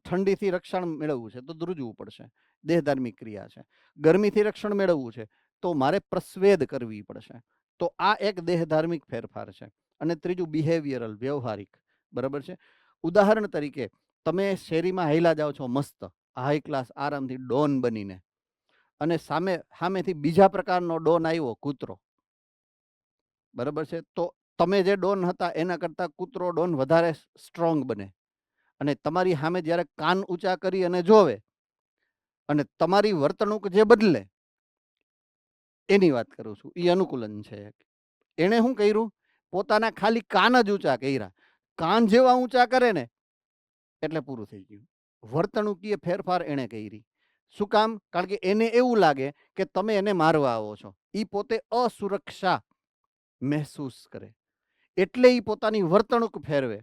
ઠંડીથી રક્ષણ મેળવવું છે તો ધ્રુજવું પડશે, દેહધાર્મિક ક્રિયા છે. ગરમીથી રક્ષણ મેળવવું છે તો મારે પ્રસ્વેદ કરવી પડશે, તો આ એક દેહધાર્મિક ફેરફાર છે. અને ત્રીજું બિહેવિયરલ, વ્યવહારિક, બરાબર છે. ઉદાહરણ તરીકે તમે શેરીમાં હાલ્યા જાઓ છો મસ્ત હાઈ ક્લાસ આરામથી ડોન બનીને, અને સામેથી બીજા પ્રકારનો ડોન આવ્યો, કૂતરો, બરાબર છે. તો તમે જે ડોન હતા એના કરતા કૂતરો ડોન વધારે સ્ટ્રોંગ બને, અને તમારી સામે જ્યારે કાન ઊંચા કરી અને જોવે અને તમારી વર્તણૂક જે બદલે, એની વાત કરું છું. એ અનુકૂલન છે. એણે શું કર્યું? પોતાના ખાલી કાન જ ઊંચા કર્યા. કાન જેવા ઊંચા કરે ને એટલે પૂરું થઈ ગયું. વર્તણૂકીય ફેરફાર એણે કરી. શું કામ? કારણ કે એને એવું લાગે કે તમે એને મારવા આવો છો. એ પોતે અસુરક્ષા મહેસૂસ કરે એટલે એ પોતાની વર્તણૂક ફેરવે.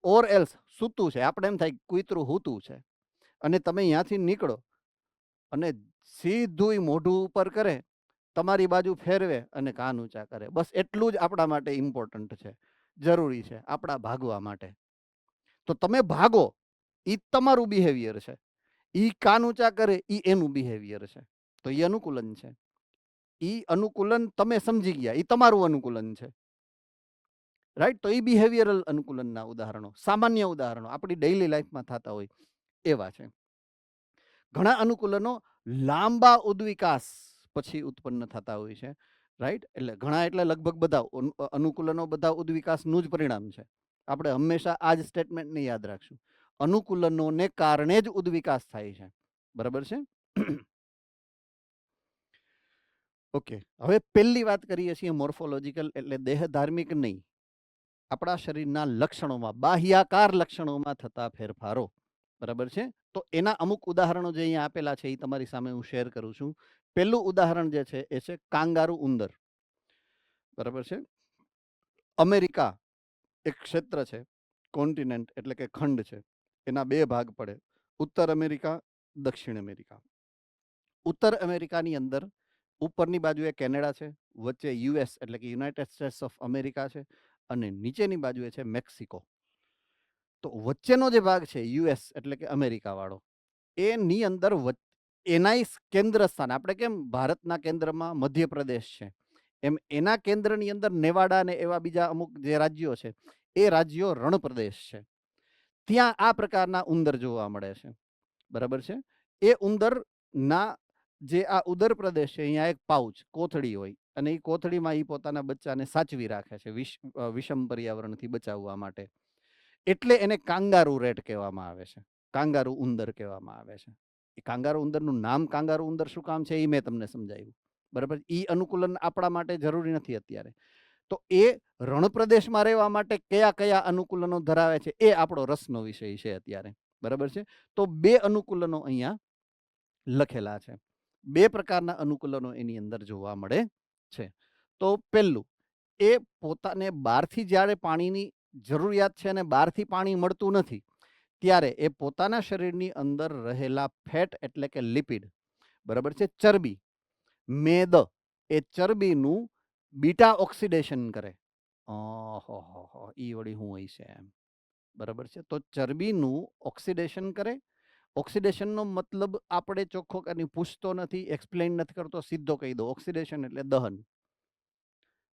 ઓર એલ્સ સૂતું છે, આપણે એમ થાય કૂતરું હૂતું છે, અને તમે અહીંયાથી નીકળો અને સીધું મોઢું ઉપર કરે, તમારી બાજુ ફેરવે અને કાન ઊંચા કરે. બસ એટલું જ આપણા માટે ઇમ્પોર્ટન્ટ છે, જરૂરી છે આપણા ભાગવા માટે. તો તમે ભાગો, એ તમારું બિહેવિયર છે. એ કાન ઊંચા કરે, એ એનું બિહેવિયર છે. તો એ અનુકૂલન છે. એ અનુકૂલન તમે સમજી ગયા, એ તમારું અનુકૂલન છે, રાઈટ. તો એ બિહેવિયરલ અનુકૂલનના ઉદાહરણો, સામાન્ય ઉદાહરણો આપણી ડેઇલી લાઈફમાં થતા હોય એવા છે. ઘણા અનુકૂલનો લાંબા ઉદ્વિકાસ પછી ઉત્પન્ન થતા હોય છે, રાઈટ. એટલે ઘણા એટલે લગભગ બધા અનુકૂલનો બધા ઉદ્વિકાસનું જ પરિણામ છે. આપણે હંમેશા આ જ સ્ટેટમેન્ટને યાદ રાખશું, અનુકૂલનોને કારણે જ ઉદ્વિકાસ થાય છે, બરાબર છે. ઓકે, હવે પહેલી વાત કરીએ છીએ મોર્ફોલોજીકલ, એટલે દેહધાર્મિક નહીં, આપણા શરીરના લક્ષણોમાં, બાહ્યાકાર લક્ષણોમાં થતા ફેરફારો, બરાબર છે. તો એના અમુક ઉદાહરણો જે અહીંયા આપેલા છે એ તમારી સામે હું શેર કરું છું. પહેલું ઉદાહરણ જે છે એ છે કાંગારૂ ઉંદર, બરાબર છે. અમેરિકા એક ક્ષેત્ર છે, કોન્ટિનેન્ટ એટલે કે ખંડ છે, એના બે ભાગ પડે, ઉત્તર અમેરિકા, દક્ષિણ અમેરિકા. ઉત્તર અમેરિકાની અંદર ઉપરની બાજુએ કેનેડા છે, વચ્ચે યુએસ એટલે કે યુનાઇટેડ સ્ટેટ્સ ઓફ અમેરિકા છે, અને નીચેની બાજુએ છે મેક્સિકો. તો વચ્ચેનો જે ભાગ છે યુએસ એટલે કે અમેરિકા વાળો, એની અંદર એના કેન્દ્ર સ્થાન, આપણે કેમ ભારતના કેન્દ્રમાં મધ્યપ્રદેશ છે, એમ એના કેન્દ્રની અંદર નેવાડા ને એવા બીજા અમુક જે રાજ્યો છે, એ રાજ્યો રણપ્રદેશ છે. ત્યાં આ પ્રકારના ઉંદર જોવા મળે છે, બરાબર છે. એ ઉંદરના જે આ ઉદર પ્રદેશ છે, અહીંયા એક પાઉચ, કોથળી હોય, અને એ કોથળીમાં એ પોતાના બચ્ચાને સાચવી રાખે છે વિષમ પર્યાવરણથી બચાવવા માટે. એટલે એને કાંગારૂ રેટ કહેવામાં આવે છે, કાંગારૂ ઉંદર કહેવામાં આવે છે. એ કાંગારૂ ઉંદરનું નામ કાંગારૂ ઉંદર શું કામ છે એ મેં તમને સમજાવ્યું, બરાબર. એ અનુકૂલન આપણા માટે જરૂરી નથી અત્યારે. તો એ રણપ્રદેશમાં રહેવા માટે કયા કયા અનુકૂલનો ધરાવે છે એ આપણો રસનો વિષય છે અત્યારે, બરાબર છે. તો બે અનુકૂલનો અહીંયા લખેલા છે. બે પ્રકારના અનુકૂલનો એની અંદર જોવા મળે છે. તો પહેલું, એ પોતાને બહારથી જ્યારે પાણીની જરૂરિયાત છે અને બહારથી પાણી મળતું નથી, ત્યારે એ પોતાના શરીરની અંદર રહેલા ફેટ એટલે કે લિપિડ, બરાબર છે, ચરબી, મેદ, એ ચરબીનું બીટા ઓક્સિડેશન કરે. ઈ વળી શું હોય છે એમ, બરાબર છે. તો ચરબીનું ઓક્સિડેશન કરે. ઓક્સિડેશનનો મતલબ આપણે ચોખ્ખો કઈ પૂછતો નથી, એક્સપ્લેન નથી કરતો, સીધો કહી દો. ઓક્સિડેશન એટલે દહન.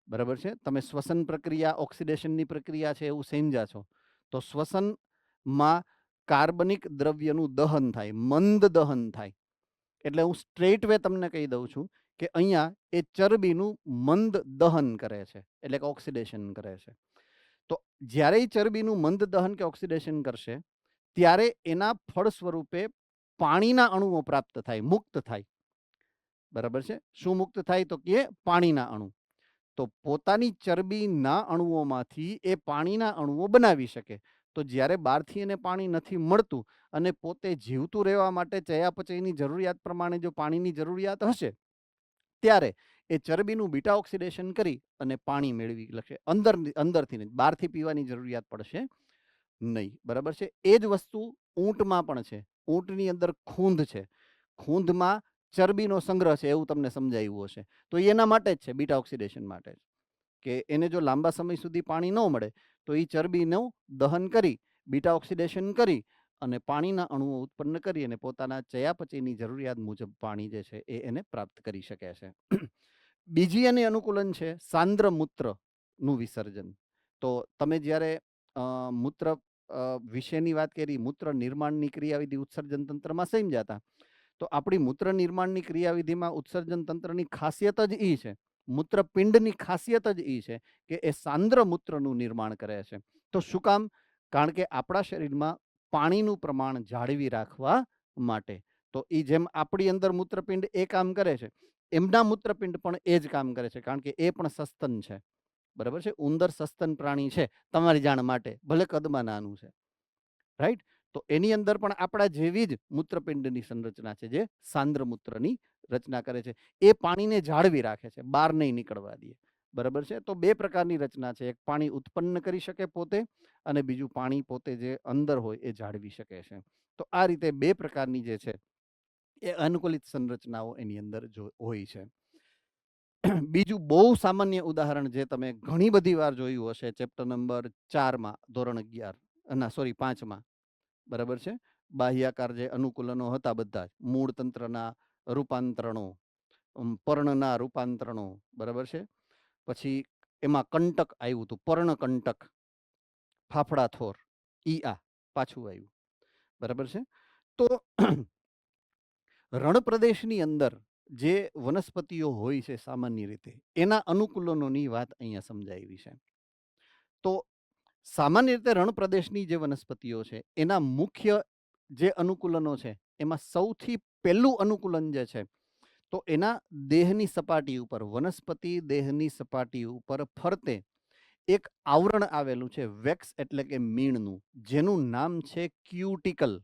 બરાબર છે. તમે શ્વસન પ્રક્રિયા ઓક્સિડેશનની પ્રક્રિયા છે એવું સમજ્યા છો. તો શ્વસનમાં કાર્બનિક દ્રવ્યનું દહન થાય, મંદ દહન થાય. એટલે હું સ્ટ્રેટ વે તમને કહી દઉં છું કે અહીંયા એ ચરબીનું મંદ દહન કરે છે, એટલે કે ઓક્સિડેશન કરે છે. તો જ્યારે ચરબીનું મંદ દહન કે ઓક્સિડેશન કરશે ત્યારે એના ફળ સ્વરૂપે પાણીના અણુઓ પ્રાપ્ત થાય, મુક્ત થાય. બરાબર છે. શું મુક્ત થાય? તો કે પાણીના અણુ. તો પોતાની ચરબીના અણુઓમાંથી એ પાણીના અણુઓ બનાવી શકે. તો જ્યારે બહારથી એને પાણી નથી મળતું અને પોતે જીવતું રહેવા માટે ચયાપચયની જરૂરિયાત પ્રમાણે જો પાણીની જરૂરિયાત હશે ત્યારે એ ચરબીનું બીટા ઓક્સિડેશન કરી અને પાણી મેળવી લેશે. અંદરથી નહીં, બહારથી પીવાની જરૂરિયાત પડશે નહીં. બરાબર છે. એ જ વસ્તુ ઊંટમાં પણ છે. ઊંટની અંદર ખૂંધ છે. ખૂંધમાં ચરબીનો સંગ્રહ છે એવું તમને સમજાયું હશે. તો એના માટે જ છે, બીટા ઓક્સિડેશન માટે જ, કે એને જો લાંબા સમય સુધી પાણી ન મળે તો એ ચરબીનું દહન કરી, બીટા ઓક્સિડેશન કરી અને પાણીના અણુઓ ઉત્પન્ન કરી અને પોતાના ચયાપચયની જરૂરિયાત મુજબ પાણી જે છે એ એને પ્રાપ્ત કરી શકે છે. બીજી એની અનુકૂલન છે સાંદ્ર મૂત્રનું વિસર્જન. તો તમે જ્યારે મૂત્ર વિશેની વાત કરી, મૂત્ર નિર્માણની ક્રિયાવિધિ ઉત્સર્જન તંત્રમાં સમજ્યા હતા. તો આપણી મૂત્ર નિર્માણની ક્રિયાવિધિમાં ઉત્સર્જન તંત્રની ખાસિયત જ એ છે, મૂત્રપિંડની ખાસિયત જ એ છે કે એ સાંદ્ર મૂત્રનું નિર્માણ કરે છે. તો શું કામ? કારણ કે આપણા શરીરમાં પાણીનું પ્રમાણ જાળવી રાખવા માટે. તો એ જેમ આપણી અંદર મૂત્રપિંડ એ કામ કરે છે, એમના મૂત્રપિંડ પણ એ જ કામ કરે છે, કારણ કે એ પણ સસ્તન છે. બરાબર છે. ઉંદર સસ્તન પ્રાણી છે, તમારી જાણ માટે, ભલે કદમાં નાનું છે. રાઈટ. તો એની અંદર પણ આપણા જેવી જ મૂત્રપિંડની સંરચના છે જે સાંદ્ર મૂત્રની રચના કરે છે. એ પાણીને જાળવી રાખે છે, બહાર નહીં નીકળવા દે. બરાબર છે. તો બે પ્રકારની રચના છે, એક પાણી ઉત્પન્ન કરી શકે પોતે અને બીજું પાણી પોતે જે અંદર હોય એ જાળવી શકે છે. તો આ રીતે બે પ્રકારની જે છે એ અનુકૂલિત સંરચનાઓ એની અંદર હોય છે. બીજું બહુ સામાન્ય ઉદાહરણ જે તમે ઘણી બધી વાર જોયું હશે, ચેપ્ટર નંબર 4માં, ધોરણ 5માં. બરાબર છે. બાહ્યાકાર જે અનુકૂલનો હતા બધા જ, મૂળ તંત્રના રૂપાંતરણો, પર્ણના રૂપાંતરણો. બરાબર છે. પછી એમાં કંટક આવ્યું હતું, પર્ણકંટક, ફાફડા થોર, પાછું આવ્યું. બરાબર છે. તો રણ પ્રદેશની અંદર જે વનસ્પતિઓ હોય છે સામાન્ય રીતે, એના અનુકૂલનોની વાત અહીંયા સમજાવી છે. તો સામાન્ય રીતે રણ પ્રદેશની જે વનસ્પતિઓ છે એના મુખ્ય જે અનુકૂલનો છે એમાં સૌથી પહેલું અનુકૂલન જે છે તો એના દેહની સપાટી ઉપર, વનસ્પતિ દેહની સપાટી ઉપર ફરતે એક આવરણ આવેલું છે, વેક્સ એટલે કે મીણનું, જેનું નામ છે ક્યુટિકલ.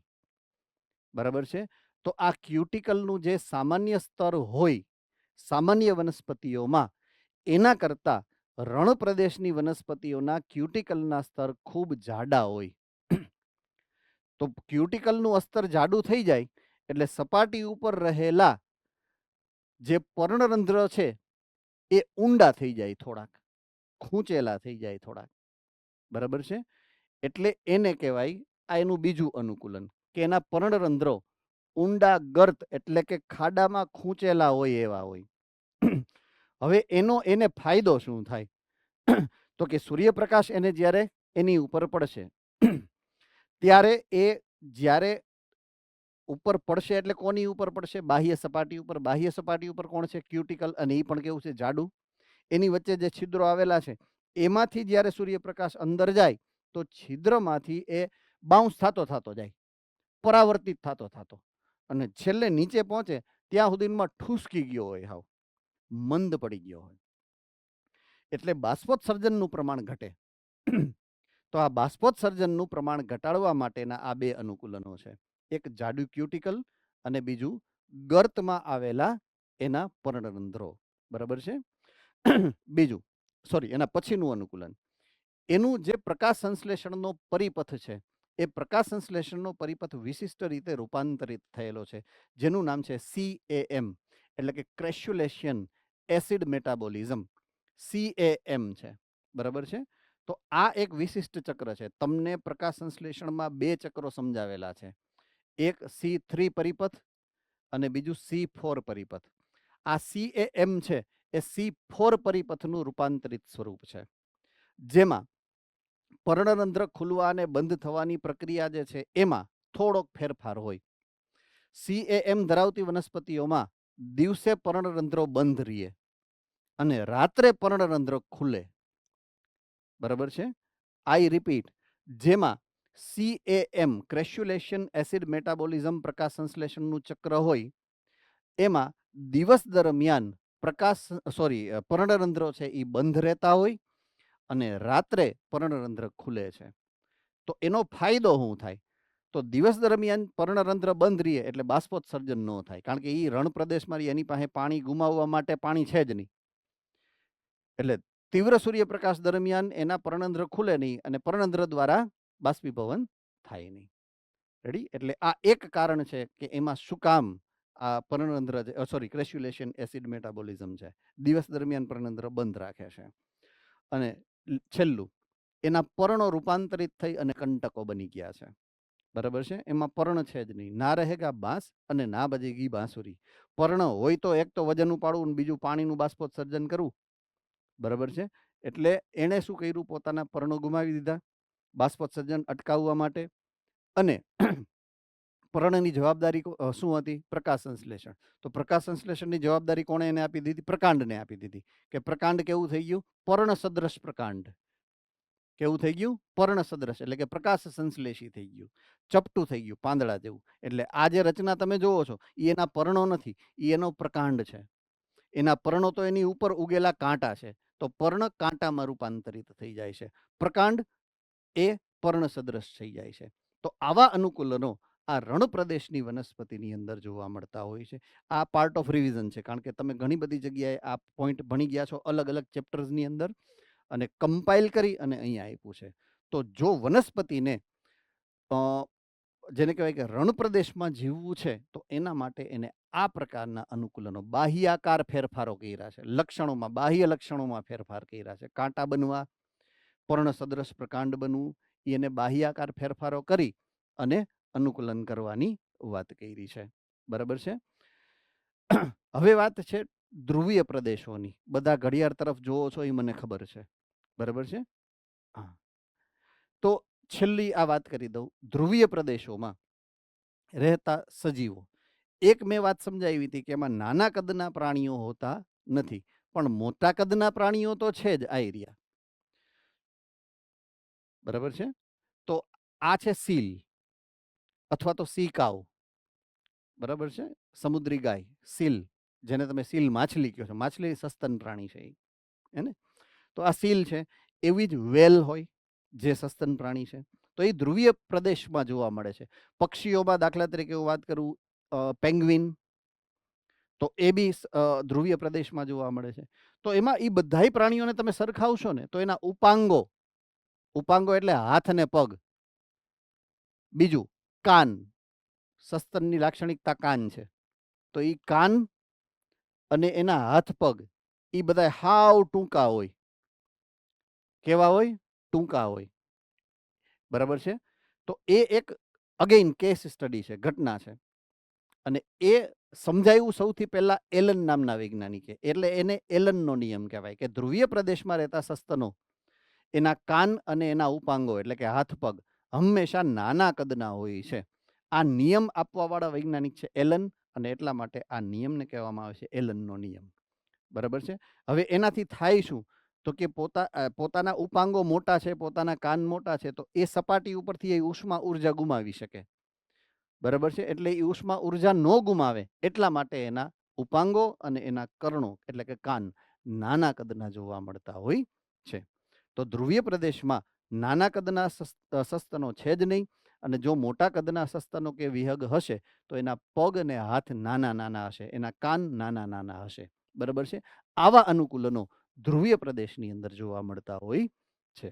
બરાબર છે. તો આ ક્યુટિકલનું જે સામાન્ય સ્તર હોય સામાન્ય વનસ્પતિઓમાં, એના કરતા રણ પ્રદેશની વનસ્પતિઓના ક્યુટિકલના સ્તર ખૂબ જાડા હોય. તો ક્યુટિકલનું અસ્તર જાડું થઈ જાય એટલે સપાટી ઉપર રહેલા જે પર્ણરંધ્ર છે એ ઊંડા થઈ જાય, થોડાક ખૂંચેલા થઈ જાય થોડાક. બરાબર છે. એટલે એને કહેવાય, આ એનું બીજું અનુકૂલન, કે એના પર્ણરંધ્રો ઊંડા ગર્ત એટલે કે ખાડામાં ખૂંચેલા હોય એવા હોય. હવે એને ફાયદો શું થાય? તો કે સૂર્યપ્રકાશ એને જ્યારે એની ઉપર પડશે ત્યારે એ જ્યારે ઉપર પડશે એટલે કોની ઉપર પડશે? બાહ્ય સપાટી ઉપર. બાહ્ય સપાટી ઉપર કોણ છે? ક્યુટિકલ. અને એ પણ કેવું છે? જાડું. એની વચ્ચે જે છિદ્રો આવેલા છે એમાંથી જ્યારે સૂર્યપ્રકાશ અંદર જાય તો છિદ્રમાંથી એ બાઉન્સ થતો જાય, પરાવર્તિત થતો અને છેલ્લે નીચે પહોંચે ત્યાં સુધીમાં ઠૂસકી ગયો હોય, હાવ મંદ પડી ગયો હોય. એટલે બાષ્પોત્સર્જનનું પ્રમાણ ઘટે. તો આ બાષ્પોત્સર્જનનું પ્રમાણ ઘટાડવા માટેના આ બે અનુકૂલનો છે, એક જાડુ ક્યુટિકલ અને બીજું ગર્તમાં આવેલા એના પર્ણરંધ્રો. બરાબર છે. બીજું, એના પછીનું અનુકૂલન, એનું જે પ્રકાશ સંશ્લેષણનો પરિપથ છે એ પ્રકાશ સંશ્લેષણનો પરિપથ વિશિષ્ટ રીતે રૂપાંતરિત થયેલો છે, જેનું નામ છે CAM, એટલે કે ક્રેસ્યુલેશન એસિડ મેટાબોલિઝમ. CAM છે. બરાબર છે. તો આ એક વિશિષ્ટ ચક્ર છે. તમને પ્રકાશ સંશ્લેષણમાં 2 ચક્રો સમજાવેલા છે. એક C3 પરિપથ અને બીજું C4 પરિપથ. આ CAM છે એ C4 પરિપથનું રૂપાંતરિત સ્વરૂપ છે, જેમાં પર્ણરંધ્ર ખુલવા અને બંધ થવાની પ્રક્રિયા જે છે એમાં થોડોક ફેરફાર હોય. CAM ધરાવતી વનસ્પતિઓમાં દિવસે પર્ણરંધ્રો બંધ રહે અને રાત્રે પર્ણરંધ્ર ખુલે. બરાબર છે? આઈ રિપીટ, જેમાં CAM ક્રેસ્યુલેશન એસિડ મેટાબોલિઝમ પ્રકાશ સંશ્લેષણનું ચક્ર હોય એમાં દિવસ દરમિયાન પર્ણરંધ્રો છે એ બંધ રહેતા હોય અને રાત્રે પર્ણરંધ્ર ખુલે છે. તો એનો ફાયદો શું થાય? તો દિવસ દરમિયાન પર્ણરંધ્ર બંધ રહે એટલે બાષ્પોત્સર્જન ન થાય, કારણ કે એ રણ પ્રદેશમાં એની પાસે પાણી ગુમાવવા માટે પાણી છે જ નહીં. એટલે તીવ્ર સૂર્યપ્રકાશ દરમિયાન એના પર્ણરંધ્ર ખુલે નહીં અને પર્ણરંધ્ર દ્વારા બાષ્પીભવન થાય નહીં. રેડી? એટલે આ એક કારણ છે કે એમાં શું કામ આ પર્ણરંધ્ર ક્રેસ્યુલેશન એસિડ મેટાબોલિઝમ છે, દિવસ દરમિયાન પર્ણરંધ્ર બંધ રાખે છે. અને છેલ્લું, એના પર્ણો રૂપાંતરિત થઈ અને કંટકો બની ગયા છે. બરાબર છે? એમાં પર્ણ છે જ નહીં. ના રહેગા બાંસ અને ના બજેગી બાંસુરી. પર્ણ હોય તો એક તો વજન ઉપાડવું અને બીજું પાણીનું બાષ્પોત્સર્જન કરવું. બરાબર છે? એટલે એણે શું કર્યું? પોતાના પર્ણો ગુમાવી દીધા બાષ્પોત્સર્જન અટકાવવા માટે. અને પર્ણની જવાબદારી શું હતી? પ્રકાશ સંશ્લેષણ. તો પ્રકાશ સંશ્લેષણની જવાબદારી કોણે એને આપી દીધી? પ્રકાંડને આપી દીધી. કે પ્રકાંડ કેવું થઈ ગયું? પર્ણ સદ્રશ પ્રકાંડ. કેવું થઈ ગયું? પર્ણ સદ્રશ, એટલે કે પ્રકાશ સંશ્લેષી થઈ ગયું, ચપટું થઈ ગયું, પાંદડા જેવું. એટલે આ જે રચના તમે જોવો છો એ એના પર્ણો નથી, એ એનો પ્રકાંડ છે. એના પર્ણો તો એની ઉપર ઉગેલા કાંટા છે. તો પર્ણ કાંટામાં રૂપાંતરિત થઈ જાય છે, પ્રકાંડ એ પર્ણ સદ્રશ થઈ જાય છે. તો આવા અનુકૂલનો આ રણ પ્રદેશની વનસ્પતિની અંદર જોવા મળતા હોય છે. આ પાર્ટ ઓફ રિવિઝન છે, કારણ કે તમે ઘણી બધી જગ્યાએ આ પોઈન્ટ ભણી ગયા છો અલગ અલગ ચેપ્ટર્સની અંદર, અને કમ્પાઇલ કરી અને અહીંયા આપ્યું છે. તો જો વનસ્પતિને જેને કહેવાય કે રણ પ્રદેશમાં જીવવું છે તો એના માટે એને આ પ્રકારના અનુકૂલનો બાહ્યાકાર ફેરફારો કર્યા છે. લક્ષણોમાં, બાહ્ય લક્ષણોમાં ફેરફાર કર્યા છે. કાંટા બનવા, પર્ણ સદ્રશ પ્રકાંડ બનવું, એને બાહ્યાકાર ફેરફારો કરી અને અનુકૂલન કરવાની વાત કરી છે. બરાબર છે? હવે વાત છે ધ્રુવીય પ્રદેશોની. બધા ઘડિયાળ તરફ જોવો છો એ મને ખબર છે. બરાબર છે? હા. તો છેલ્લી આ વાત કરી દઉં. ધ્રુવીય પ્રદેશોમાં રહેતા સજીવો. એક મેં વાત સમજાવી હતી કે એમાં નાના કદના પ્રાણીઓ હોતા નથી, પણ મોટા કદના પ્રાણીઓ તો છે જ આ એરિયા. બરાબર છે? તો આ છે સીલ અથવા તો સી કાવ. બરાબર છે? સમુદ્રી ગાય, સીલ, જેને તમે સીલ માછલી કહો છો. માછલી સસ્તન પ્રાણી છે એને. તો આ સીલ છે. એવી જ વેલ હોય જે સસ્તન પ્રાણી છે. તો એ ધ્રુવીય પ્રદેશમાં જોવા મળે છે. પક્ષીઓમાં દાખલા તરીકે હું વાત કરું, પેંગ્વિન, તો એ બી ધ્રુવીય પ્રદેશમાં જોવા મળે છે. તો એમાં એ બધાય પ્રાણીઓને તમે સરખાવશો ને તો એના ઉપાંગો, ઉપાંગો એટલે હાથ અને પગ, બીજું કાન, સસ્તનની લાક્ષણિકતા કાન છે, તો એ કાન અને એના હાથ પગ એ બધા હાવ ટૂંકા હોય. કેવા હોય? ટૂંકા હોય. બરાબર છે? તો એ એક અગેઇન કેસ સ્ટડી છે, ઘટના છે. અને એ સમજાયું સૌથી પહેલા એલન નામના વૈજ્ઞાનિકે. એટલે એને એલનનો નિયમ કહેવાય કે ધ્રુવીય પ્રદેશમાં રહેતા સસ્તનો એના કાન અને એના ઉપાંગો એટલે કે હાથ પગ હંમેશા નાના કદના હોય છે. આ નિયમ આપવાવાળા વૈજ્ઞાનિક છે એલન, અને એટલા માટે આ નિયમને કહેવામાં આવે છે એલનનો નિયમ. બરાબર છે? હવે એનાથી થાય શું? તો કે પોતાના ઉપાંગો મોટા છે, પોતાના કાન મોટા છે, તો એ સપાટી ઉપરથી એ ઉષ્મા ઉર્જા ગુમાવી શકે. બરાબર છે? એટલે એ ઉષ્મા ઉર્જા ન ગુમાવે એટલા માટે એના ઉપાંગો અને એના કર્ણો એટલે કે કાન નાના કદના જોવા મળતા હોય છે. તો ધ્રુવીય પ્રદેશમાં નાના કદના સસ્તનો છે જ નહીં, અને જો મોટા કદના સસ્તનો કે વિહગ હશે તો એના પગ અને હાથ નાના નાના હશે, એના કાન નાના નાના હશે. બરાબર છે? આવા અનુકૂલનો ધ્રુવીય પ્રદેશની અંદર જોવા મળતા હોય છે.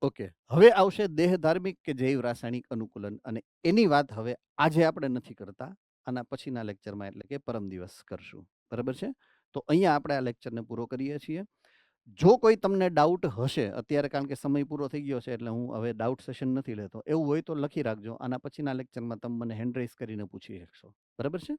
ઓકે, હવે આવશે દેહ ધાર્મિક કે જૈવ રાસાયણિક અનુકૂલન, અને એની વાત હવે આજે આપણે નથી કરતા, આના પછીના લેક્ચરમાં એટલે કે પરમ દિવસ કરશું. બરાબર છે? તો અહીંયા આપણે આ લેક્ચરને પૂરો કરીએ છીએ. જો કોઈ તમને ડાઉટ હશે અત્યારે, કારણ કે સમય પૂરો થઈ ગયો છે એટલે હું હવે ડાઉટ સેશન નથી લેતો, એવું હોય તો લખી રાખજો. આના પછીના લેક્ચરમાં તમે મને હેન્ડ રેઇઝ કરીને પૂછી શકશો. બરાબર છે?